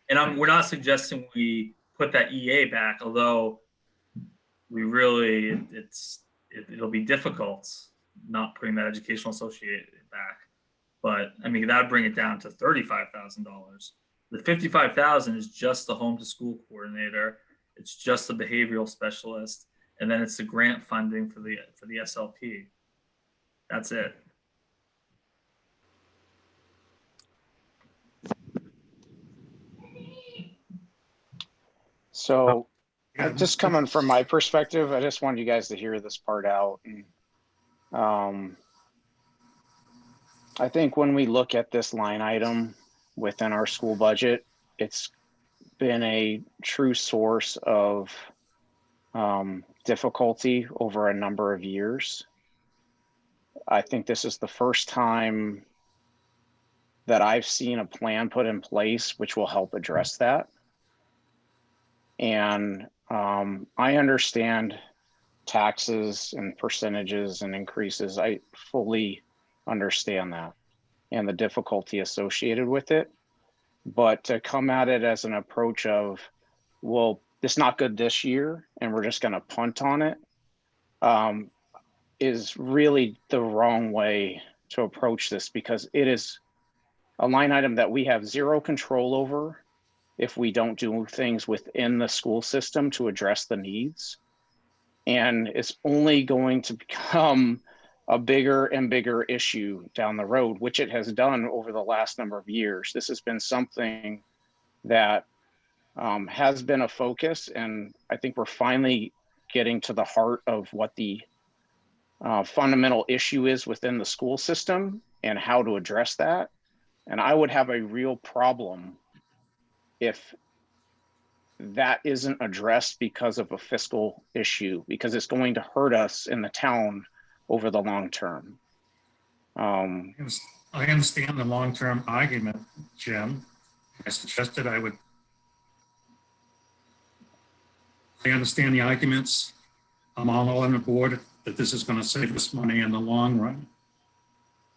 And we're not suggesting we put that EA back, although we really, it'll be difficult not putting that educational associate back. But I mean, that'd bring it down to $35,000. The $55,000 is just the home to school coordinator. It's just the behavioral specialist. And then it's the grant funding for the SLP. That's it. So just coming from my perspective, I just wanted you guys to hear this part out. And, I think when we look at this line item within our school budget, it's been a true source of difficulty over a number of years. I think this is the first time that I've seen a plan put in place which will help address that. And I understand taxes and percentages and increases. I fully understand that and the difficulty associated with it. But to come at it as an approach of, well, it's not good this year and we're just going to punt on it, is really the wrong way to approach this, because it is a line item that we have zero control over if we don't do things within the school system to address the needs. And it's only going to become a bigger and bigger issue down the road, which it has done over the last number of years. This has been something that has been a focus, and I think we're finally getting to the heart of what the fundamental issue is within the school system and how to address that. And I would have a real problem if that isn't addressed because of a fiscal issue, because it's going to hurt us in the town over the long term. I understand the long-term argument, Jim. I suggested I understand the arguments. I'm all on the board that this is going to save us money in the long run.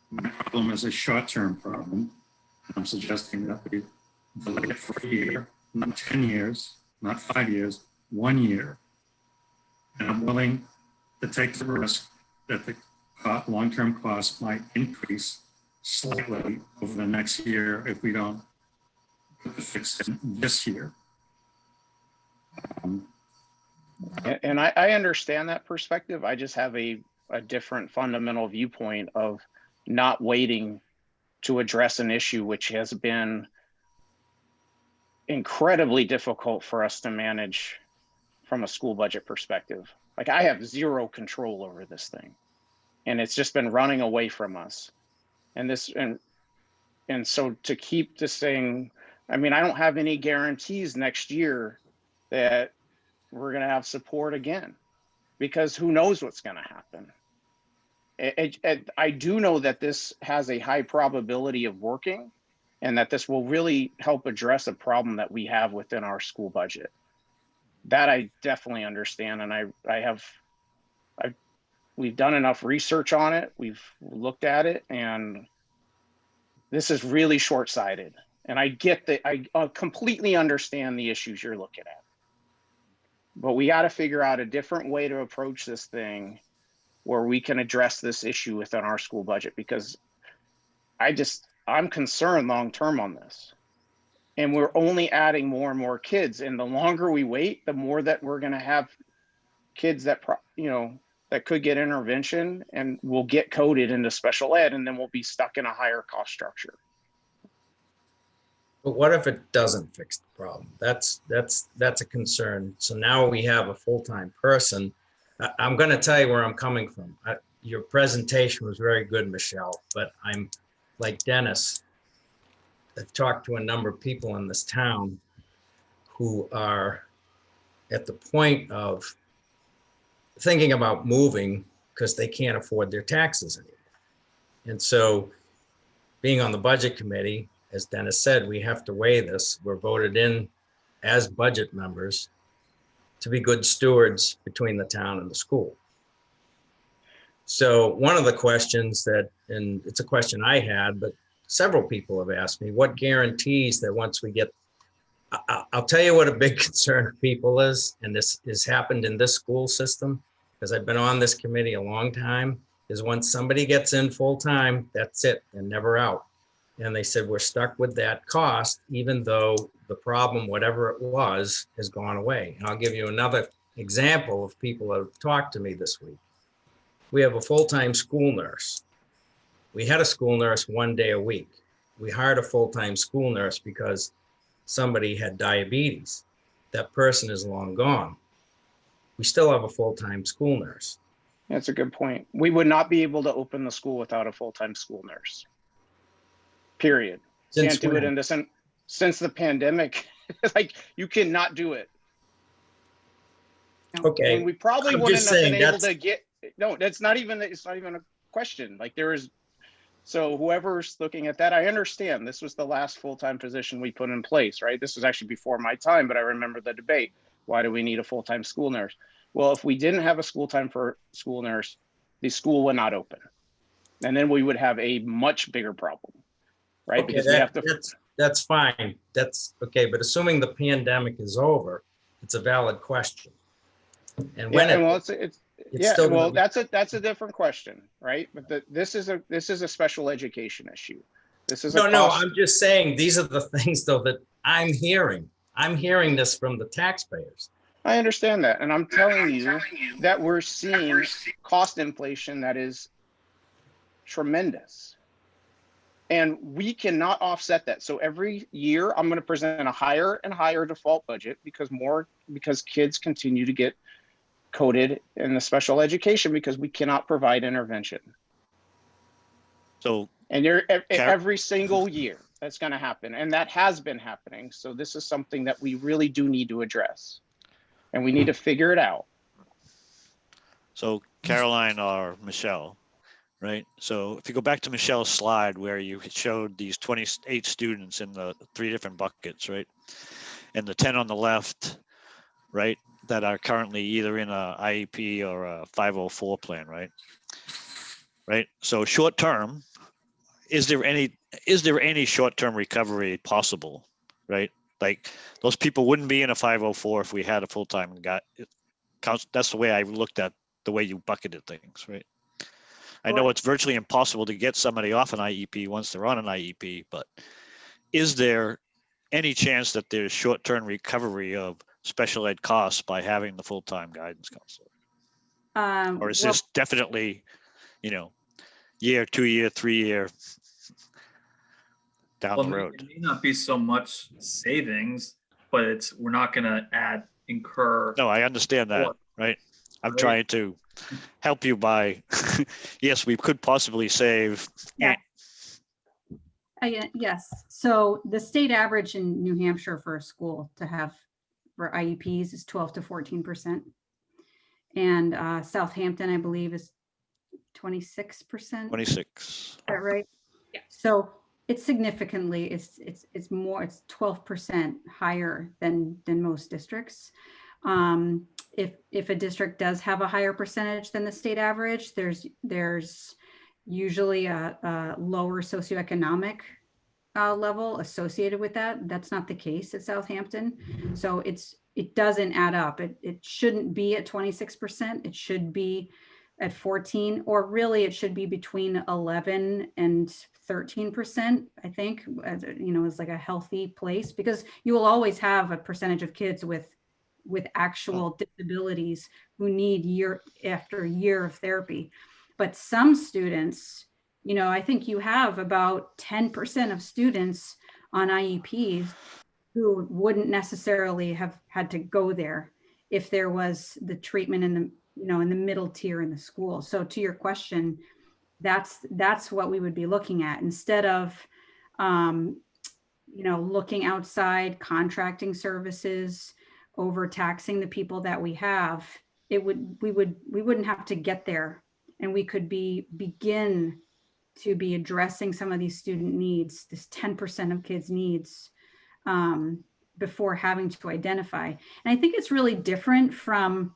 My problem is a short-term problem. I'm suggesting that we delay it for a year, not 10 years, not 5 years, 1 year. And I'm willing to take the risk that the long-term costs might increase slightly over the next year if we don't put the fix in this year. And I understand that perspective. I just have a different fundamental viewpoint of not waiting to address an issue which has been incredibly difficult for us to manage from a school budget perspective. Like, I have zero control over this thing, and it's just been running away from us. And so to keep this thing, I mean, I don't have any guarantees next year that we're going to have support again, because who knows what's going to happen. I do know that this has a high probability of working, and that this will really help address a problem that we have within our school budget. That I definitely understand, and we've done enough research on it. We've looked at it, and this is really short-sighted. And I get that, I completely understand the issues you're looking at. But we got to figure out a different way to approach this thing where we can address this issue within our school budget, because I'm concerned long-term on this. And we're only adding more and more kids. And the longer we wait, the more that we're going to have kids that, that could get intervention and will get coded into special ed, and then we'll be stuck in a higher cost structure. But what if it doesn't fix the problem? That's a concern. So now we have a full-time person. I'm going to tell you where I'm coming from. Your presentation was very good, Michelle, but I'm like Dennis. I've talked to a number of people in this town who are at the point of thinking about moving because they can't afford their taxes anymore. And so being on the budget committee, as Dennis said, we have to weigh this. We're voted in as budget members to be good stewards between the town and the school. So one of the questions that, and it's a question I had, but several people have asked me, what guarantees that once we get, I'll tell you what a big concern of people is, and this has happened in this school system, because I've been on this committee a long time, is once somebody gets in full time, that's it, and never out. And they said, we're stuck with that cost, even though the problem, whatever it was, has gone away. And I'll give you another example of people that have talked to me this week. We have a full-time school nurse. We had a school nurse 1 day a week. We hired a full-time school nurse because somebody had diabetes. That person is long gone. We still have a full-time school nurse. That's a good point. We would not be able to open the school without a full-time school nurse. Period. Since Can't do it when? since the pandemic. Like, you cannot do it. Okay. And we probably I'm wouldn't just have saying been able that's- to get, no, it's not even a question. Like, there is, so whoever's looking at that, I understand this was the last full-time position we put in place, right? This was actually before my time, but I remember the debate. Why do we need a full-time school nurse? Well, if we didn't have a school nurse, the school would not open. And then we would have a much bigger problem, right? Okay, Because we have to, that's fine. That's okay. But assuming the pandemic is over, it's a valid question. And when yeah, well, it's yeah, still well, gonna that's a different question, right? But this is a special education issue. This is no, I'm just saying these are the things though that I'm hearing. I'm hearing this from the taxpayers. I understand that, and I'm telling you that we're seeing cost inflation that is tremendous, and we cannot offset that. So every year, I'm going to present a higher and higher default budget because kids continue to get coded in the special education because we cannot provide intervention. So, and every single year that's going to happen, and that has been happening. So this is something that we really do need to address, and we need to figure it out. So Caroline or Michelle, right? So if you go back to Michelle's slide where you showed these 28 students in the 3 different buckets, right? And the 10 on the left, right, that are currently either in a IEP or a 504 plan, right? Right. So short term, is there any short-term recovery possible, right? Like, those people wouldn't be in a 504 if we had a full-time guy. That's the way I looked at the way you bucketed things, right? I know it's virtually impossible to get somebody off an IEP once they're on an IEP, but is there any chance that there's short-term recovery of special ed costs by having the full-time guidance counselor? Or is this definitely, year, 2 year, 3 year down the road? It may not be so much savings, but we're not going to incur. No, I understand that, right? I'm trying to help you by, yes, we could possibly save. Yeah. Yes. So the state average in New Hampshire for a school to have for IEPs is 12 to 14%. And Southampton, I believe, is 26%. 26. Is that right? Yeah. So it's significantly, it's 12% higher than most districts. If a district does have a higher percentage than the state average, there's usually a lower socioeconomic level associated with that. That's not the case at Southampton. So it doesn't add up. It shouldn't be at 26%. It should be at 14, or really it should be between 11 and 13%, I think, as, is like a healthy place, because you will always have a percentage of kids with actual disabilities who need year after year of therapy. But some students, I think you have about 10% of students on IEPs who wouldn't necessarily have had to go there if there was the treatment in the, in the middle tier in the school. So to your question, that's what we would be looking at instead of, looking outside, contracting services, overtaxing the people that we have. We wouldn't have to get there, and we could begin to be addressing some of these student needs, this 10% of kids' needs, before having to identify. And I think it's really different from,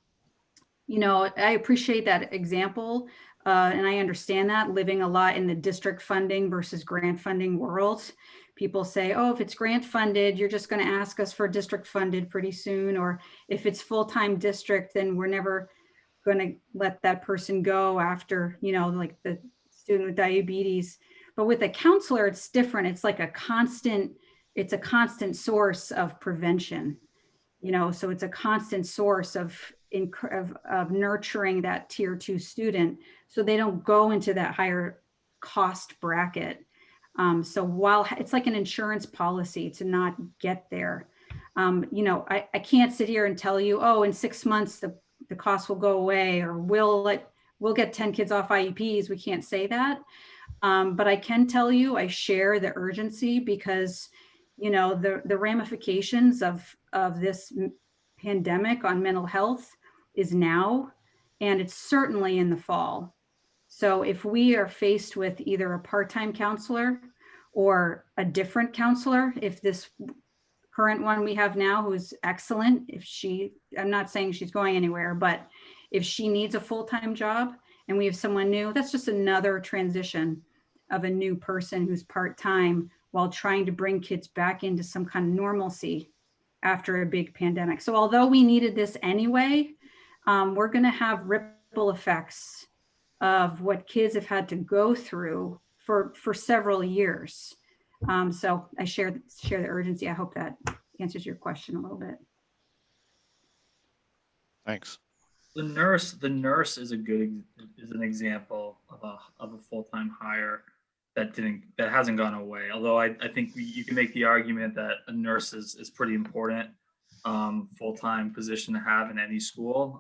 I appreciate that example. And I understand that, living a lot in the district funding versus grant funding world. People say, oh, if it's grant funded, you're just going to ask us for district funded pretty soon. Or if it's full-time district, then we're never going to let that person go after, like the student with diabetes. But with a counselor, it's different. It's like a constant source of prevention, so it's a constant source of nurturing that tier 2 student so they don't go into that higher cost bracket. So while it's like an insurance policy to not get there, I can't sit here and tell you, oh, in 6 months, the cost will go away, or we'll get 10 kids off IEPs. We can't say that. But I can tell you, I share the urgency because, the ramifications of this pandemic on mental health is now, and it's certainly in the fall. So if we are faced with either a part-time counselor or a different counselor, if this current one we have now, who's excellent, I'm not saying she's going anywhere, but if she needs a full-time job and we have someone new, that's just another transition of a new person who's part-time while trying to bring kids back into some kind of normalcy after a big pandemic. So although we needed this anyway, we're going to have ripple effects of what kids have had to go through for several years. So I share the urgency. I hope that answers your question a little bit. Thanks. The nurse is an example of a full-time hire that hasn't gone away. Although I think you can make the argument that a nurse is pretty important full-time position to have in any school.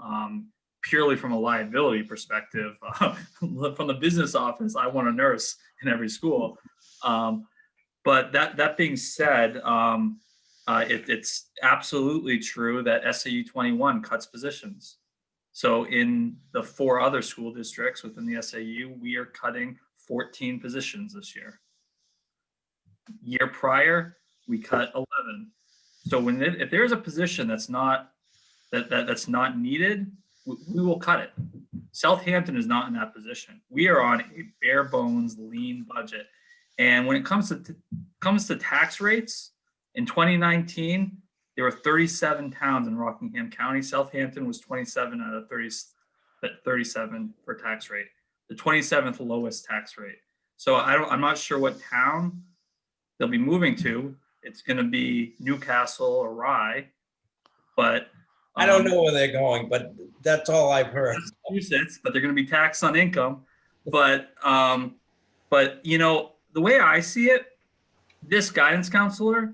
Purely from a liability perspective, from the business office, I want a nurse in every school. But that being said, it's absolutely true that SAU 21 cuts positions. So in the 4 other school districts within the SAU, we are cutting 14 positions this year. Year prior, we cut 11. So if there is a position that's not needed, we will cut it. Southampton is not in that position. We are on a bare bones, lean budget. And when it comes to tax rates, in 2019, there were 37 towns in Rockingham County. Southampton was 27 out of 37 for tax rate, the 27th lowest tax rate. So I'm not sure what town they'll be moving to. It's going to be Newcastle or Rye, but I don't know where they're going, but that's all I've heard. Massachusetts, but they're going to be taxed on income. But the way I see it, this guidance counselor,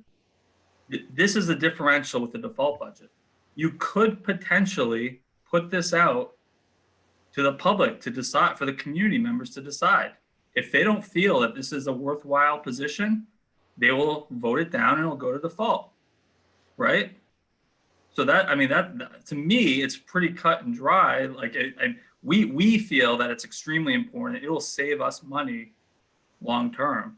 this is a differential with the default budget. You could potentially put this out to the public to decide, for the community members to decide. If they don't feel that this is a worthwhile position, they will vote it down and it'll go to default, right? So that to me, it's pretty cut and dry. Like we feel that it's extremely important. It will save us money long term.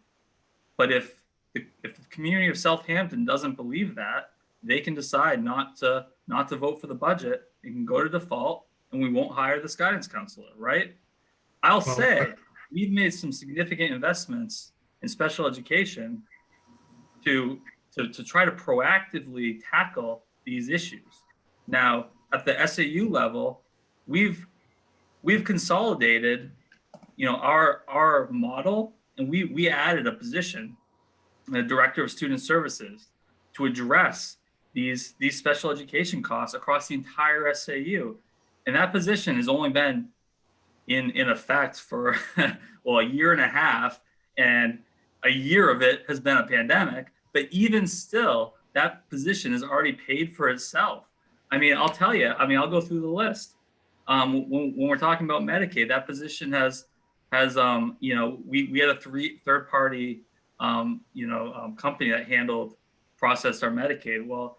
But if the community of Southampton doesn't believe that, they can decide not to vote for the budget. It can go to default, and we won't hire this guidance counselor, right? I'll say we've made some significant investments in special education to try to proactively tackle these issues. Now, at the SAU level, we've consolidated, our model and we added a position, the director of student services, to address these special education costs across the entire SAU. And that position has only been in effect for well, a year and a half, and a year of it has been a pandemic. But even still, that position has already paid for itself. I mean, I'll tell you, I mean, I'll go through the list. When we're talking about Medicaid, that position has you know, we had a third party company that processed our Medicaid. Well,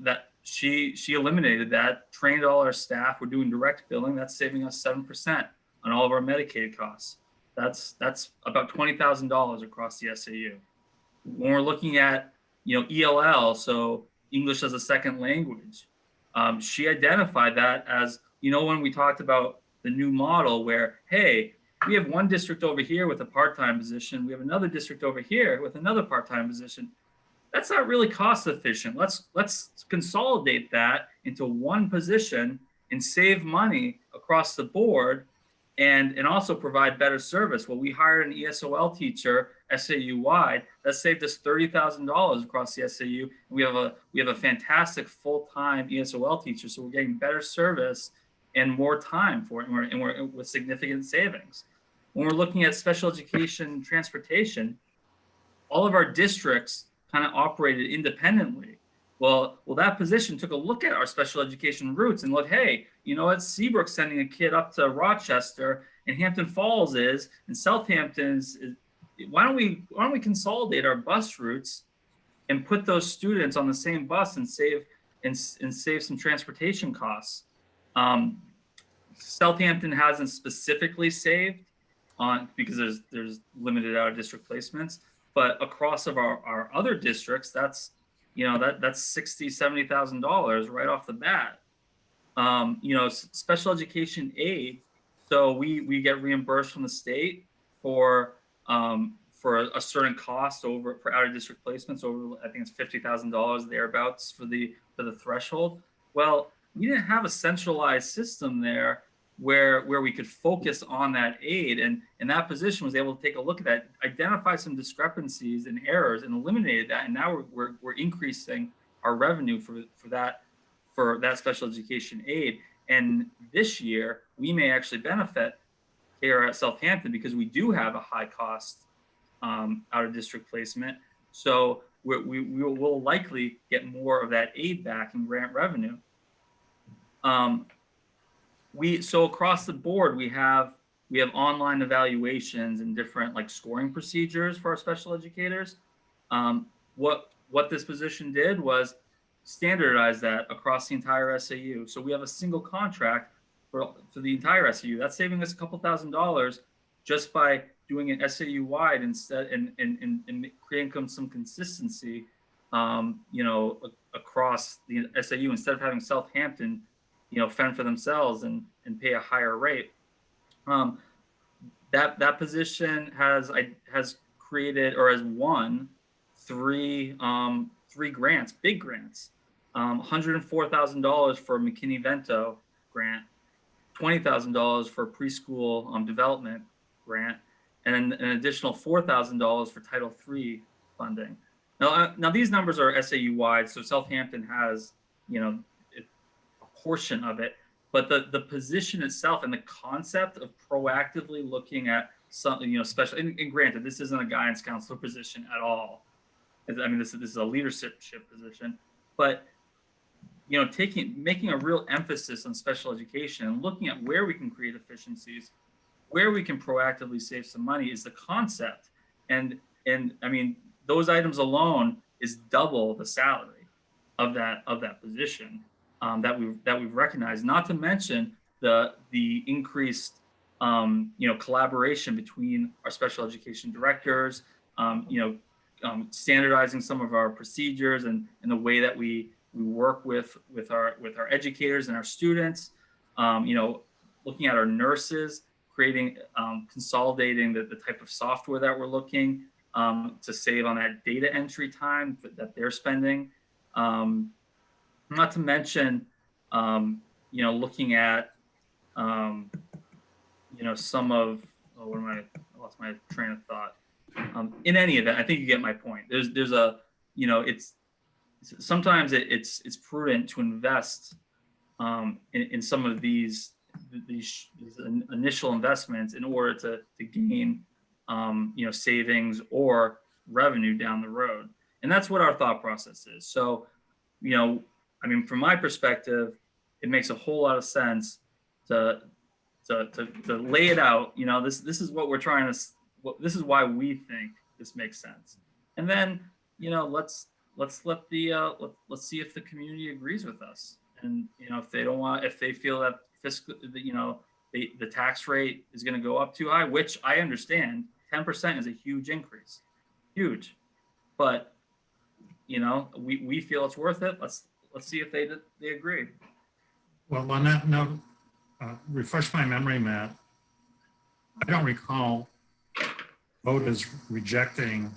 that she eliminated that, trained all our staff. We're doing direct billing. That's saving us 7% on all of our Medicaid costs. That's about $20,000 across the SAU. When we're looking at, you know, ELL, so English as a second language, she identified that as, you know, when we talked about the new model where, hey, we have one district over here with a part-time position, we have another district over here with another part-time position. That's not really cost efficient. Let's consolidate that into one position and save money across the board, and also provide better service. Well, we hired an ESOL teacher SAU wide that saved us $30,000 across the SAU. We have a fantastic full-time ESOL teacher, so we're getting better service and more time for it, and we're with significant savings. When we're looking at special education transportation, all of our districts kind of operated independently. Well, that position took a look at our special education routes and look, hey, you know what, Seabrook's sending a kid up to Rochester, and Hampton Falls is, and Southampton is. Why don't we consolidate our bus routes and put those students on the same bus and save some transportation costs? Southampton hasn't specifically saved on because there's limited out of district placements, but across of our other districts, that's $60,000-$70,000 right off the bat. You know, special education aid. So we get reimbursed from the state for a certain cost for out of district placements over, I think it's $50,000 thereabouts for the threshold. Well, we didn't have a centralized system there where we could focus on that aid, and that position was able to take a look at that, identify some discrepancies and errors, and eliminated that. And now we're increasing our revenue for that special education aid. And this year we may actually benefit here at Southampton because we do have a high cost out of district placement. So we will likely get more of that aid back in grant revenue. So across the board, we have online evaluations and different like scoring procedures for our special educators. What this position did was standardize that across the entire SAU. So we have a single contract for the entire SAU. That's saving us a couple $1,000s just by doing it SAU wide instead, and creating some consistency, you know, across the SAU instead of having Southampton, you know, fend for themselves and pay a higher rate. That position has created or has won three grants, big grants. $104,000 for McKinney-Vento grant, $20,000 for preschool development grant, and an additional $4,000 for Title III funding. Now these numbers are SAU wide, so Southampton has, you know, a portion of it, but the position itself and the concept of proactively looking at something, you know, special. And granted, this isn't a guidance counselor position at all. I mean, this is a leadership position, but you know, making a real emphasis on special education and looking at where we can create efficiencies, where we can proactively save some money is the concept. And I mean, those items alone is double the salary of that position that we've recognized. Not to mention the increased you know, collaboration between our special education directors, you know, standardizing some of our procedures and the way that we work with our educators and our students, you know, looking at our nurses, creating, consolidating the type of software that we're looking to save on that data entry time that they're spending. Not to mention, you know, looking at, you know, some of, lost my train of thought. In any event, I think you get my point. There's a, you know, it's sometimes it's prudent to invest in some of these initial investments in order to gain you know, savings or revenue down the road. And that's what our thought process is. So, you know, I mean, from my perspective, it makes a whole lot of sense to lay it out. You know, this is what we're trying to, this is why we think this makes sense. And then, you know, let's let the let's see if the community agrees with us. And you know, if they don't want, if they feel that fiscal, you know, the tax rate is going to go up too high, which I understand, 10% is a huge increase, huge. But you know, we feel it's worth it. Let's see if they agree. Well, on that note, refresh my memory, Matt. I don't recall voters rejecting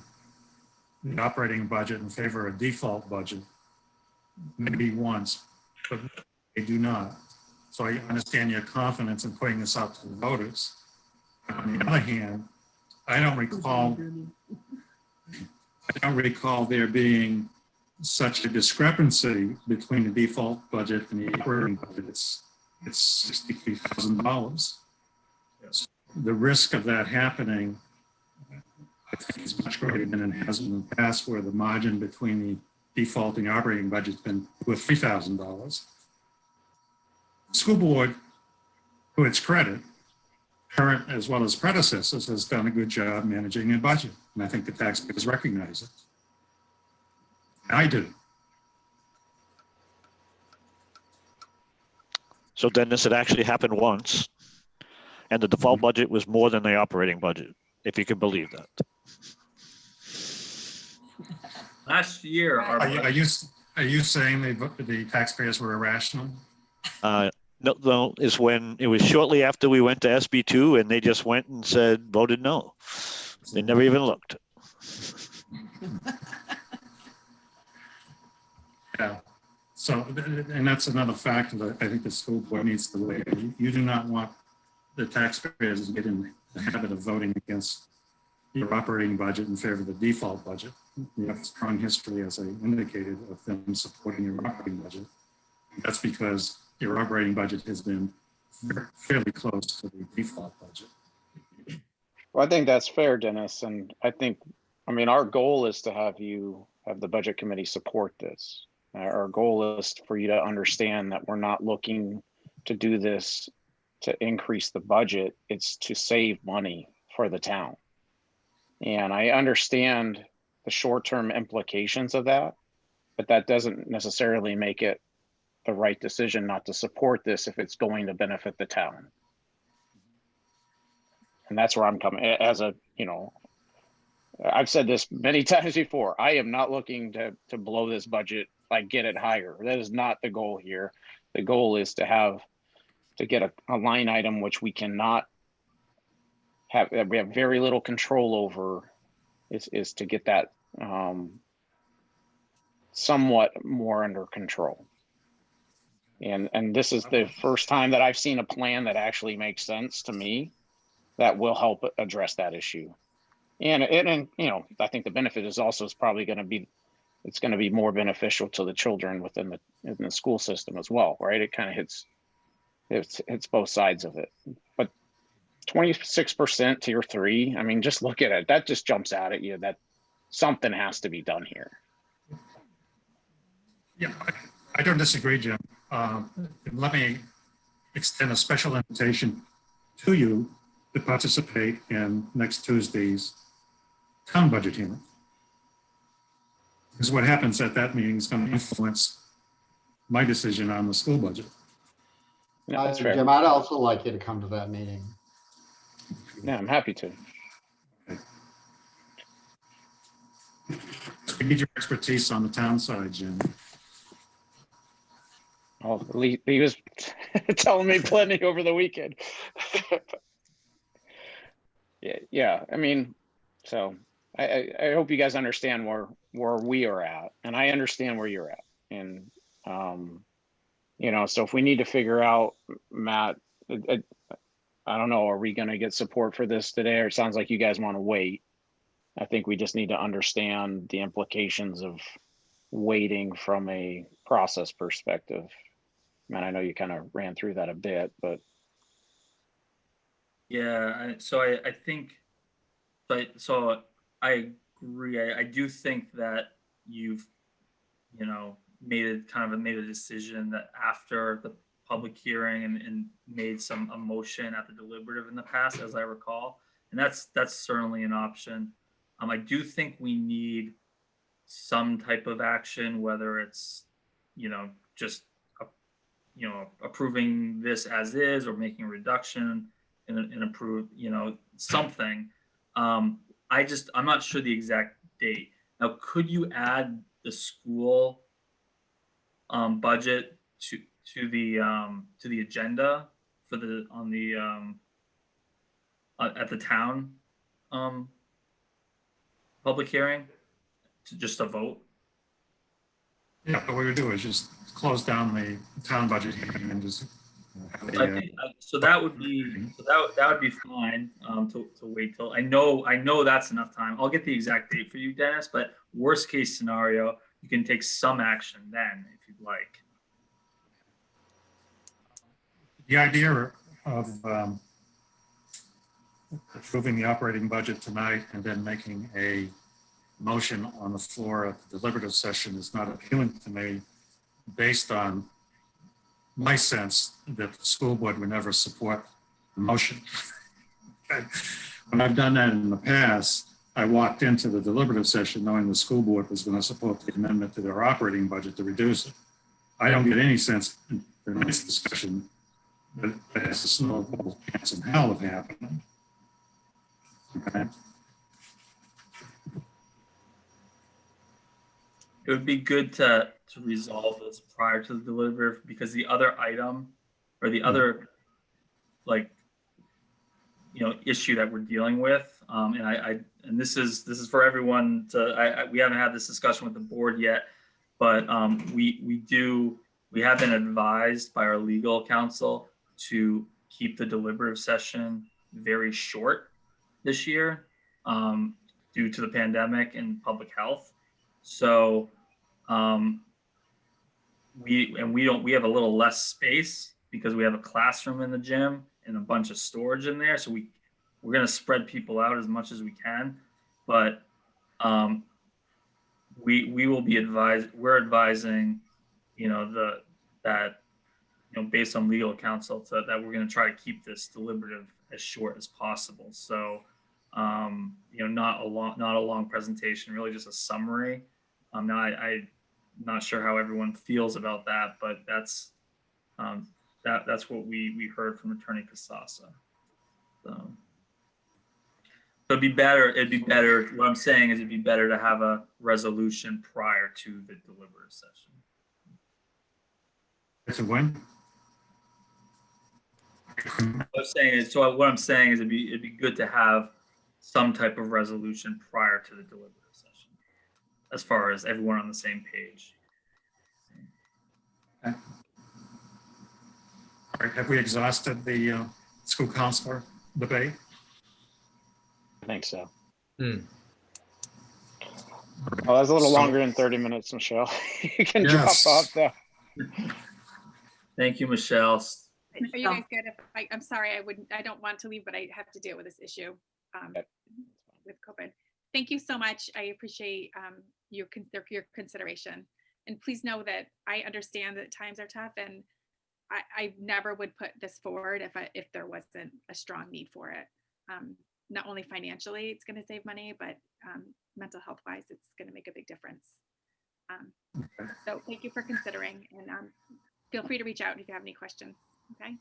the operating budget in favor of a default budget. Maybe once, but they do not. So I understand your confidence in putting this out to the voters. On the other hand, I don't recall there being such a discrepancy between the default budget and the operating budget. It's $63,000. Yes. The risk of that happening, I think, is much greater than it has in the past, where the margin between the default and the operating budget's been with $3,000. The school board, to its credit, current as well as predecessors, has done a good job managing their budget, and I think the taxpayers recognize it. I do. So Dennis, it actually happened once, and the default budget was more than the operating budget, if you can believe that. Last year, our Are you saying the taxpayers were irrational? No, is when it was shortly after we went to SB2, and they just went and voted no. They never even looked. Yeah. So, and that's another factor that I think the school board needs to weigh. You do not want the taxpayers to get in the habit of voting against your operating budget in favor of the default budget. You have a strong history, as I indicated, of them supporting your operating budget. That's because your operating budget has been fairly close to the default budget. Well, I think that's fair, Dennis. And I mean, our goal is to have the budget committee support this. Our goal is for you to understand that we're not looking to do this to increase the budget. It's to save money for the town. And I understand the short-term implications of that, but that doesn't necessarily make it the right decision not to support this if it's going to benefit the town. And that's where I'm coming as a, you know, I've said this many times before. I am not looking to blow this budget, like get it higher. That is not the goal here. The goal is to get a line item which we cannot have, that we have very little control over, is to get that somewhat more under control. And this is the first time that I've seen a plan that actually makes sense to me that will help address that issue. And you know, I think the benefit is also probably going to be, it's going to be more beneficial to the children within the school system as well, right? It kind of hits both sides of it. But 26% tier 3, I mean, just look at it. That just jumps out at you that something has to be done here. Yeah, I don't disagree, Jim. Let me extend a special invitation to you to participate in next Tuesday's town budget hearing. Because what happens at that meeting is going to influence my decision on the school budget. Yeah, that's fair. Jim, I'd also like you to come to that meeting. Yeah, I'm happy to. We need your expertise on the town side, Jim. Oh, he was telling me plenty over the weekend. Yeah. I mean, so I hope you guys understand where we are at, and I understand where you're at. And you know, so if we need to figure out, Matt, I don't know, are we gonna get support for this today, or it sounds like you guys want to wait? I think we just need to understand the implications of waiting from a process perspective. Man, I know you kind of ran through that a bit, but Yeah, I think, so I agree. I do think that you've, made it kind of made a decision that after the public hearing and made some emotion at the deliberative in the past, as I recall, and that's certainly an option. I do think we need some type of action, whether it's, just approving this as is or making a reduction and approve, something. I'm not sure the exact date. Now, could you add the school budget to the agenda for the on the at the town public hearing to just a vote? Yeah, but what we do is just close down the town budget hearing and just have I the, think so. That would be that would be fine to wait till. I know that's enough time. I'll get the exact date for you, Dennis. But worst case scenario, you can take some action then if you'd like. the idea of approving the operating budget tonight and then making a motion on the floor at the deliberative session is not appealing to me, based on my sense that the school board would never support the motion. When I've done that in the past, I walked into the deliberative session knowing the school board was going to support the amendment to their operating budget to reduce it. I don't get any sense in this discussion that has a snowball chance in hell of happening. Okay. It would be good to resolve this prior to the deliberative, because the other item or the other issue that we're dealing with, and this is for everyone to, we haven't had this discussion with the board yet, but we have been advised by our legal counsel to keep the deliberative session very short this year due to the pandemic and public health. So we have a little less space because we have a classroom in the gym and a bunch of storage in there. So we're going to spread people out as much as we can, but we will be we're advising, based on legal counsel that we're going to try to keep this deliberative as short as possible. So, not a long presentation, really just a summary. Now I'm not sure how everyone feels about that, but that's what we heard from Attorney Casasa. So it'd be better. What I'm saying is it'd be better to have a resolution prior to the deliberative session. It's a win. What I'm saying is it'd be good to have some type of resolution prior to the deliberative session, as far as everyone on the same page. Okay. All right, have we exhausted the school counselor debate? I think so. Hmm. Oh, that's a little longer than 30 minutes, Michelle. You can drop off though. Thank you, Michelle. Are you guys good? I'm sorry, I don't want to leave, but I have to deal with this issue with COVID. Thank you so much. I appreciate your consideration. And please know that I understand that times are tough, and I never would put this forward if there wasn't a strong need for it. Not only financially, it's going to save money, but mental health wise, it's going to make a big difference. So thank you for considering, and feel free to reach out if you have any questions. Okay.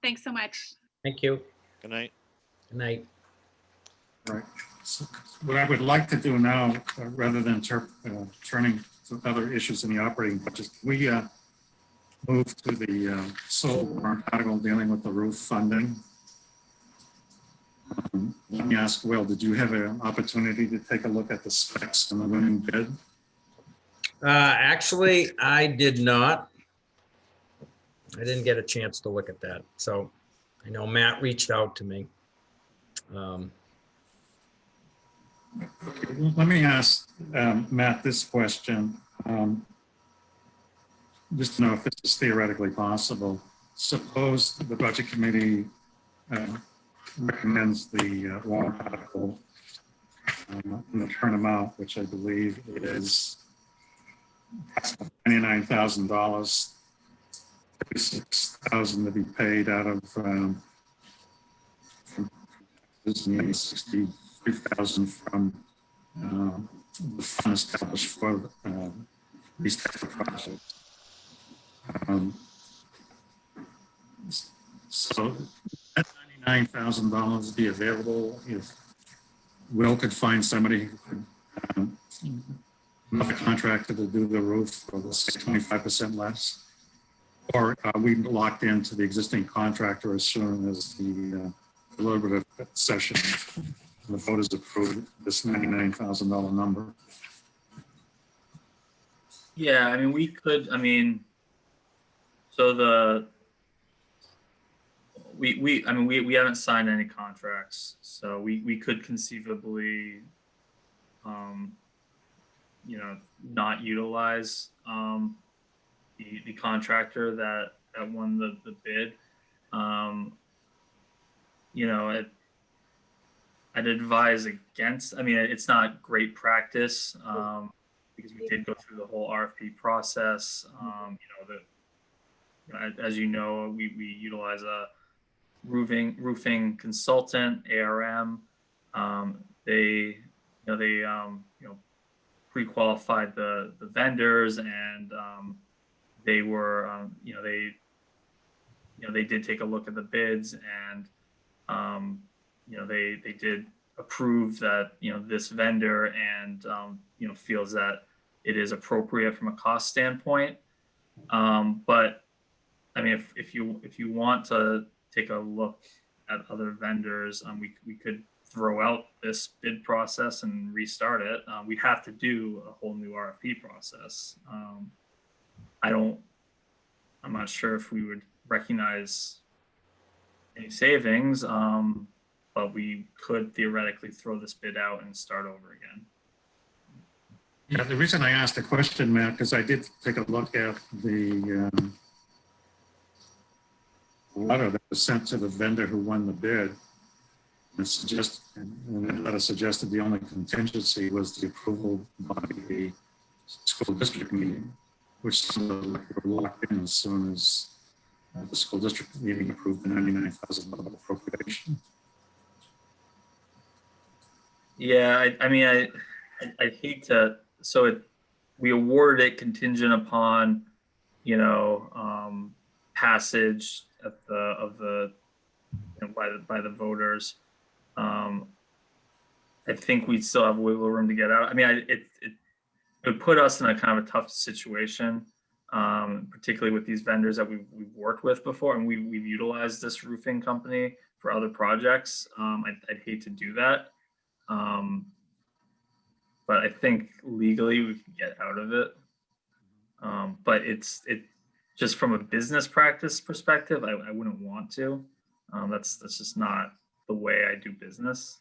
Thanks so much. Thank you. Good night. Good night. All right. So what I would like to do now, rather than turning to other issues in the operating budget, we move to the sole warrant article dealing with the roof funding. Let me ask Will, did you have an opportunity to take a look at the specs and the winning bid? Actually, I did not. I didn't get a chance to look at that. So I know Matt reached out to me. Let me ask Matt this question. Just to know if this is theoretically possible. Suppose the budget committee recommends the warrant article and the current amount, which I believe is $99,000, $36,000 to be paid out of $63,000 from the fund established for these types of projects. So that $99,000 be available if Will could find somebody who could another contractor to do the roof for, let's say, 25% less, or we locked into the existing contractor as soon as the deliberative session, the voters approved this $99,000 number. Yeah, I mean, we could, I mean, so we haven't signed any contracts, so we could conceivably, you know, not utilize the contractor that won the bid. You know, I'd advise against. I mean, it's not great practice because we did go through the whole RFP process. As you know, we utilize a roofing consultant, ARM. They pre-qualified the vendors, and they were they did take a look at the bids, and they did approve that this vendor, and feels that it is appropriate from a cost standpoint. But I mean, if you want to take a look at other vendors, we could throw out this bid process and restart it. We'd have to do a whole new RFP process. I'm not sure if we would recognize any savings, but we could theoretically throw this bid out and start over again. Yeah, the reason I asked the question, Matt, because I did take a look at the letter that was sent to the vendor who won the bid. And the letter suggested the only contingency was the approval by the school district meeting, which sounded like we were locked in as soon as the school district meeting approved the $99,000 appropriation. Yeah, I mean, I hate to. So we awarded it contingent upon, passage by the voters. I think we'd still have wiggle room to get out. I mean, it would put us in a kind of a tough situation, particularly with these vendors that we've worked with before, and we've utilized this roofing company for other projects. I'd hate to do that. But I think legally we can get out of it. But it just from a business practice perspective, I wouldn't want to. That's just not the way I do business.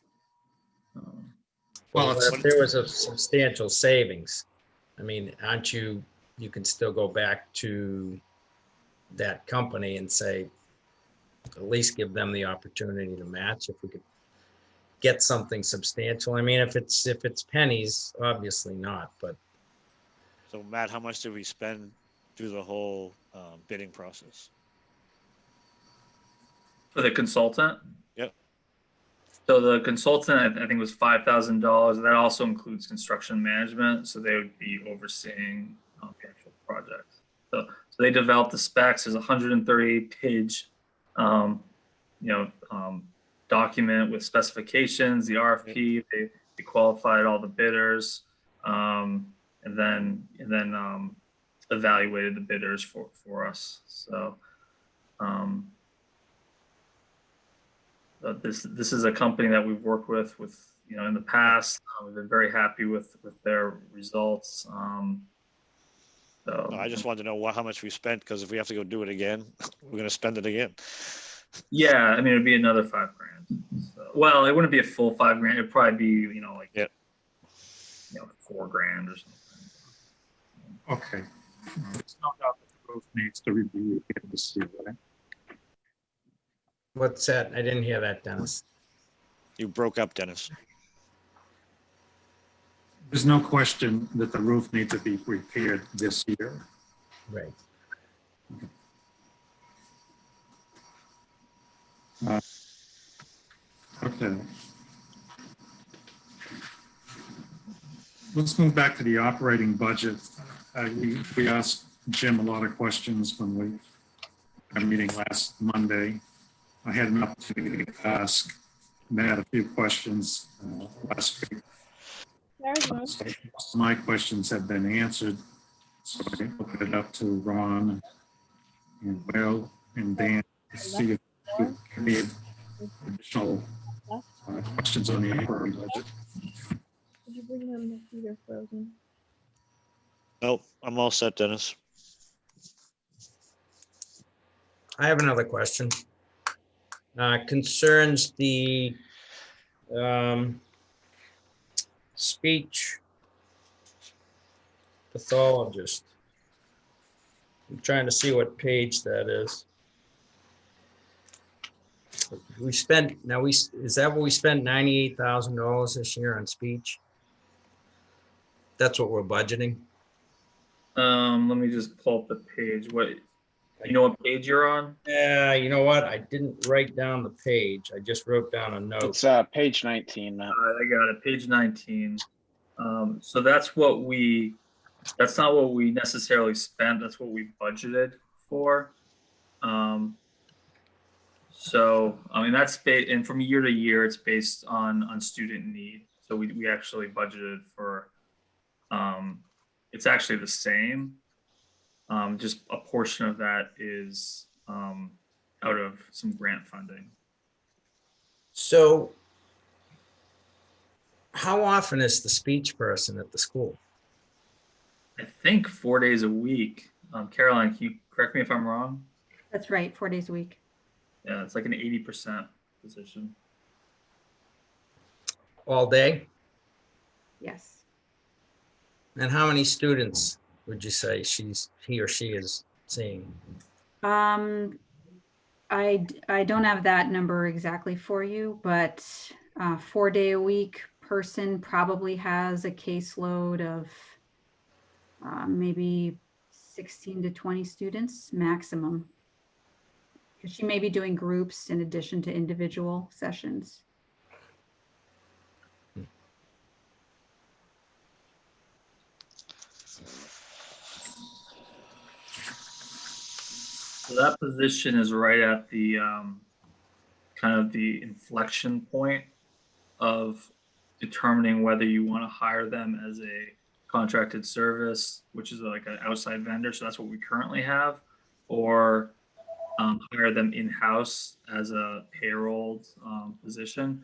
Well, if there was a substantial savings, I mean, you can still go back to that company and say, at least give them the opportunity to match if we could get something substantial. I mean, if it's pennies, obviously not, but. So Matt, how much did we spend through the whole bidding process? For the consultant? Yep. So the consultant, I think, was $5,000. That also includes construction management. So they would be overseeing the actual project. So they developed the specs. There's a 138-page, document with specifications, the RFP. They qualified all the bidders, and then evaluated the bidders for us. So. This is a company that we've worked with in the past. We've been very happy with their results. So I just wanted to know how much we spent, because if we have to go do it again, we're going to spend it again. Yeah, I mean, it'd be another $5,000. So, well, it wouldn't be a full $5,000. It'd probably be, like, Yep. $4,000 or something. Okay. There's no doubt that the roof needs to be repaired this year, right? What's that? I didn't hear that, Dennis. You broke up, Dennis. There's no question that the roof needs to be repaired this year. Right. Okay. Let's move back to the operating budget. We asked Jim a lot of questions when we had a meeting last Monday. I had an opportunity to ask Matt a few questions last week. So most of my questions have been answered. So I opened it up to Ron and Will and Dan to see if we could give me additional questions on the operating budget. Did you bring them the feeder frozen? Nope, I'm all set, Dennis. I have another question. Concerns the speech pathologist. I'm trying to see what page that is. We spent, is that what we spent $98,000 this year on speech? That's what we're budgeting? Let me just pull up the page. You know what page you're on? Yeah, you know what? I didn't write down the page. I just wrote down a note. It's page 19, Matt. I got it, page 19. So that's not what we necessarily spent. That's what we budgeted for. So, I mean, and from year to year, it's based on student need. So we actually budgeted for, it's actually the same. Just a portion of that is out of some grant funding. So how often is the speech person at the school? I think 4 days a week. Caroline, can you correct me if I'm wrong? That's right, 4 days a week. Yeah, it's like an 80% position. All day? Yes. And how many students would you say he or she is seeing? I don't have that number exactly for you, but 4 day a week person probably has a caseload of maybe 16 to 20 students maximum. Because she may be doing groups in addition to individual sessions. So that position is right at the kind of the inflection point of determining whether you want to hire them as a contracted service, which is like an outside vendor. So that's what we currently have, or hire them in-house as a payrolled position.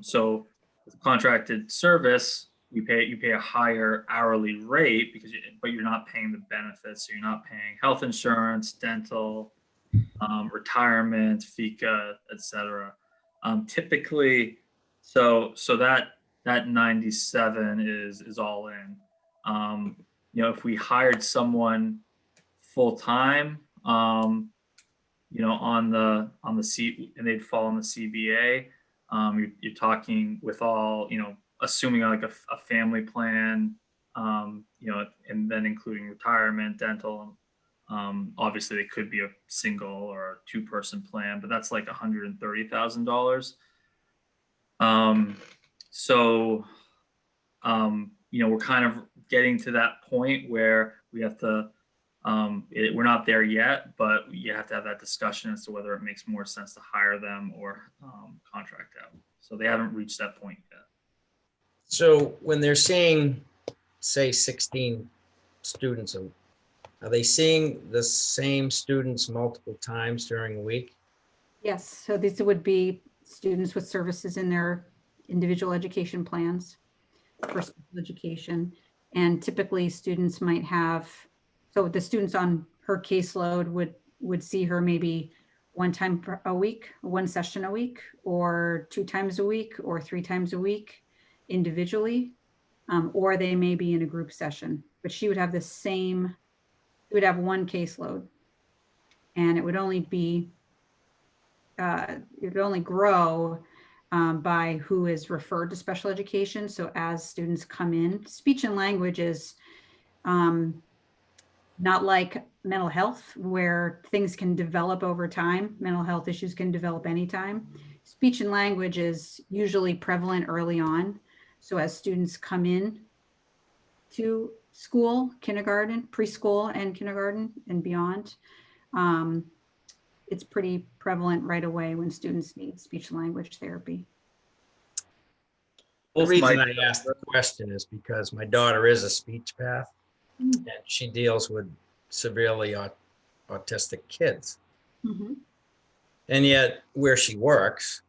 So with contracted service, you pay a higher hourly rate but you're not paying the benefits. So you're not paying health insurance, dental, retirement, FICA, etc. Typically, so that 97 is all in. If we hired someone full time, on the C, and they'd fall on the CBA. You're talking with all, assuming like a family plan, and then including retirement, dental. Obviously, they could be a single or a two-person plan, but that's like $130,000. So, we're kind of getting to that point where we have to. We're not there yet, but you have to have that discussion as to whether it makes more sense to hire them or contract out. So they haven't reached that point yet. So when they're seeing, say, 16 students, are they seeing the same students multiple times during a week? Yes, so these would be students with services in their individual education plans for special education. And typically students might have, so the students on her caseload would see her maybe one time a week, one session a week, or 2 times a week, or 3 times a week individually, or they may be in a group session. But she would have the same, she would have one caseload, and it would only be, it would only grow by who is referred to special education. So as students come in, speech and language is not like mental health, where things can develop over time. Mental health issues can develop anytime. Speech and language is usually prevalent early on. So as students come in to school, kindergarten, preschool and kindergarten and beyond, it's pretty prevalent right away when students need speech and language therapy. The Both reason my- I asked the question is because my daughter is a speech path Mm. and she deals with severely autistic kids. Mhm. And yet where she works,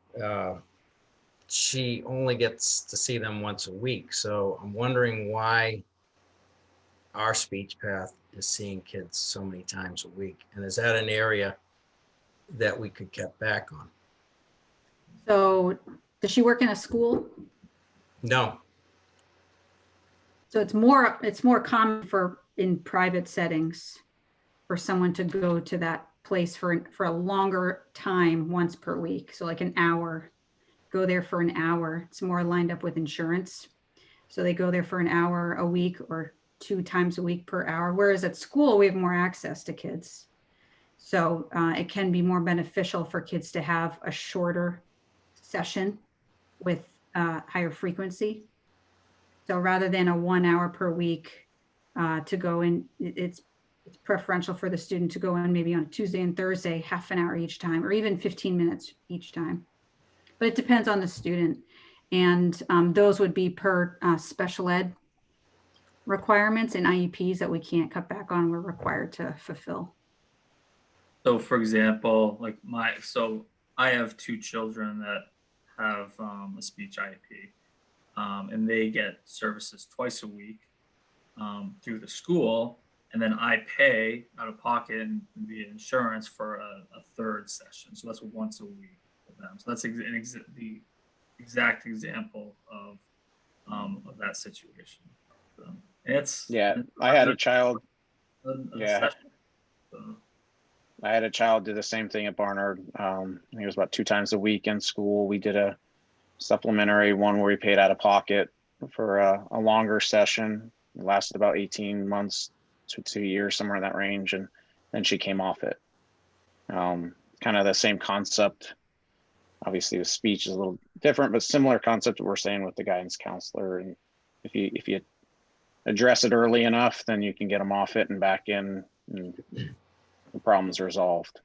she only gets to see them once a week. So I'm wondering why our speech path is seeing kids so many times a week. And is that an area that we could cut back on? So does she work in a school? No. So it's more common for in private settings for someone to go to that place for a longer time once per week. So like an hour, go there for an hour. It's more lined up with insurance. So they go there for an hour a week or 2 times a week per hour. Whereas at school, we have more access to kids. So it can be more beneficial for kids to have a shorter session with higher frequency. So rather than a 1 hour per week to go in, it's preferential for the student to go in maybe on Tuesday and Thursday, half an hour each time, or even 15 minutes each time. But it depends on the student. And those would be per special ed requirements and IEPs that we can't cut back on, we're required to fulfill. So for example, like so I have 2 children that have a speech IEP, and they get services twice a week through the school, and then I pay out of pocket and via insurance for a 3rd session. So that's once a week for them. So that's the exact example of that situation. So it's I had a child. session. So, I had a child do the same thing at Barnard. I think it was about 2 times a week in school. We did a supplementary one where we paid out of pocket for a longer session. It lasted about 18 months to 2 years, somewhere in that range. And then she came off it. Kind of the same concept. Obviously the speech is a little different, but similar concept that we're saying with the guidance counselor. And if you address it early enough, then you can get them off it and back in, and the problem's resolved.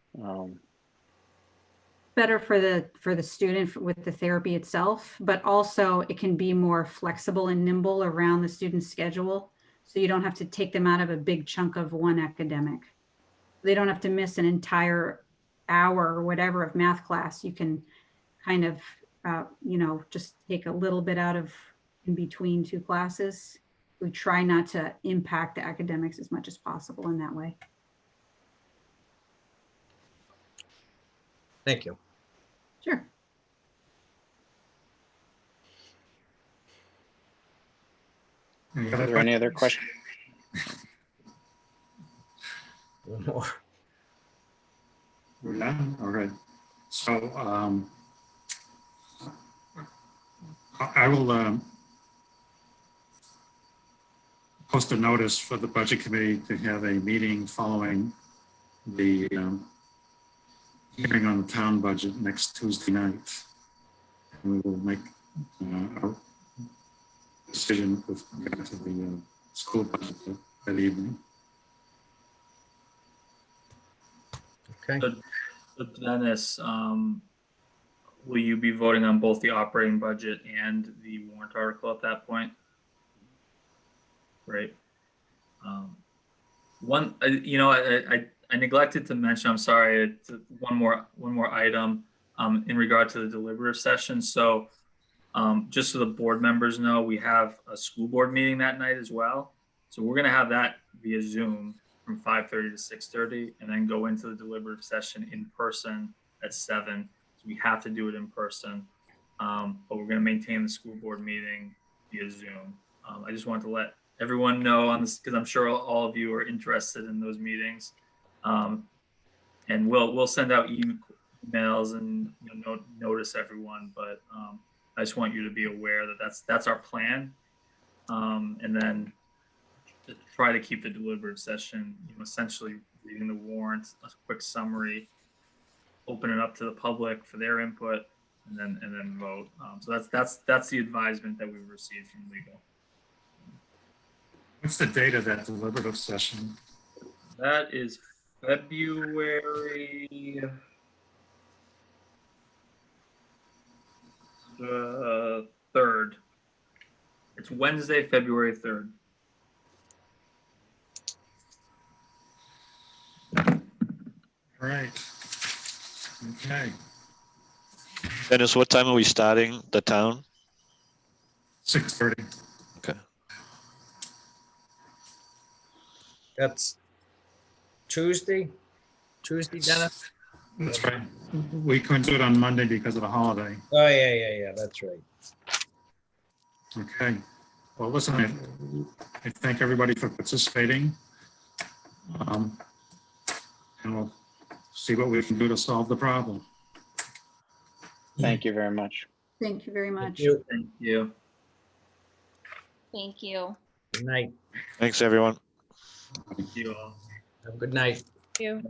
Better for the student with the therapy itself, but also it can be more flexible and nimble around the student's schedule. So you don't have to take them out of a big chunk of one academic. They don't have to miss an entire hour or whatever of math class. You can kind of, just take a little bit out of in between 2 classes. We try not to impact the academics as much as possible in that way. Thank you. Sure. Are there any other questions? One more. We're done? All right. So I will post a notice for the budget committee to have a meeting following the hearing on the town budget next Tuesday night. And we will make a decision with regard to the school budget that evening. Okay. So Dennis, will you be voting on both the operating budget and the warrant article at that point? Right. I neglected to mention, I'm sorry, one more item in regard to the deliberative session. So just so the board members know, we have a school board meeting that night as well. So we're going to have that via Zoom. from 5:30 to 6:30, and then go into the deliberative session in person at 7. So we have to do it in person, but we're going to maintain the school board meeting via Zoom. I just wanted to let everyone know on this because I'm sure all of you are interested in those meetings, and we'll send out emails and notice everyone. But I just want you to be aware that that's our plan, and then to try to keep the deliberative session, essentially reading the warrant, a quick summary, open it up to the public for their input, and then vote. So that's the advisement that we've received from legal. What's the date of that deliberative session? That is February 3rd. It's Wednesday, February 3rd. All right. Okay. Dennis, what time are we starting the town? 6:30. Okay. That's Tuesday, Dennis? That's right. We couldn't do it on Monday because of the holiday. Oh, yeah, that's right. Okay. Well, listen, I thank everybody for participating. And we'll see what we can do to solve the problem. Thank you very much. Thank you very Thank much. you. Thank you. Thank you. Good night. Thanks, everyone. Thank you all. Have a good night. You.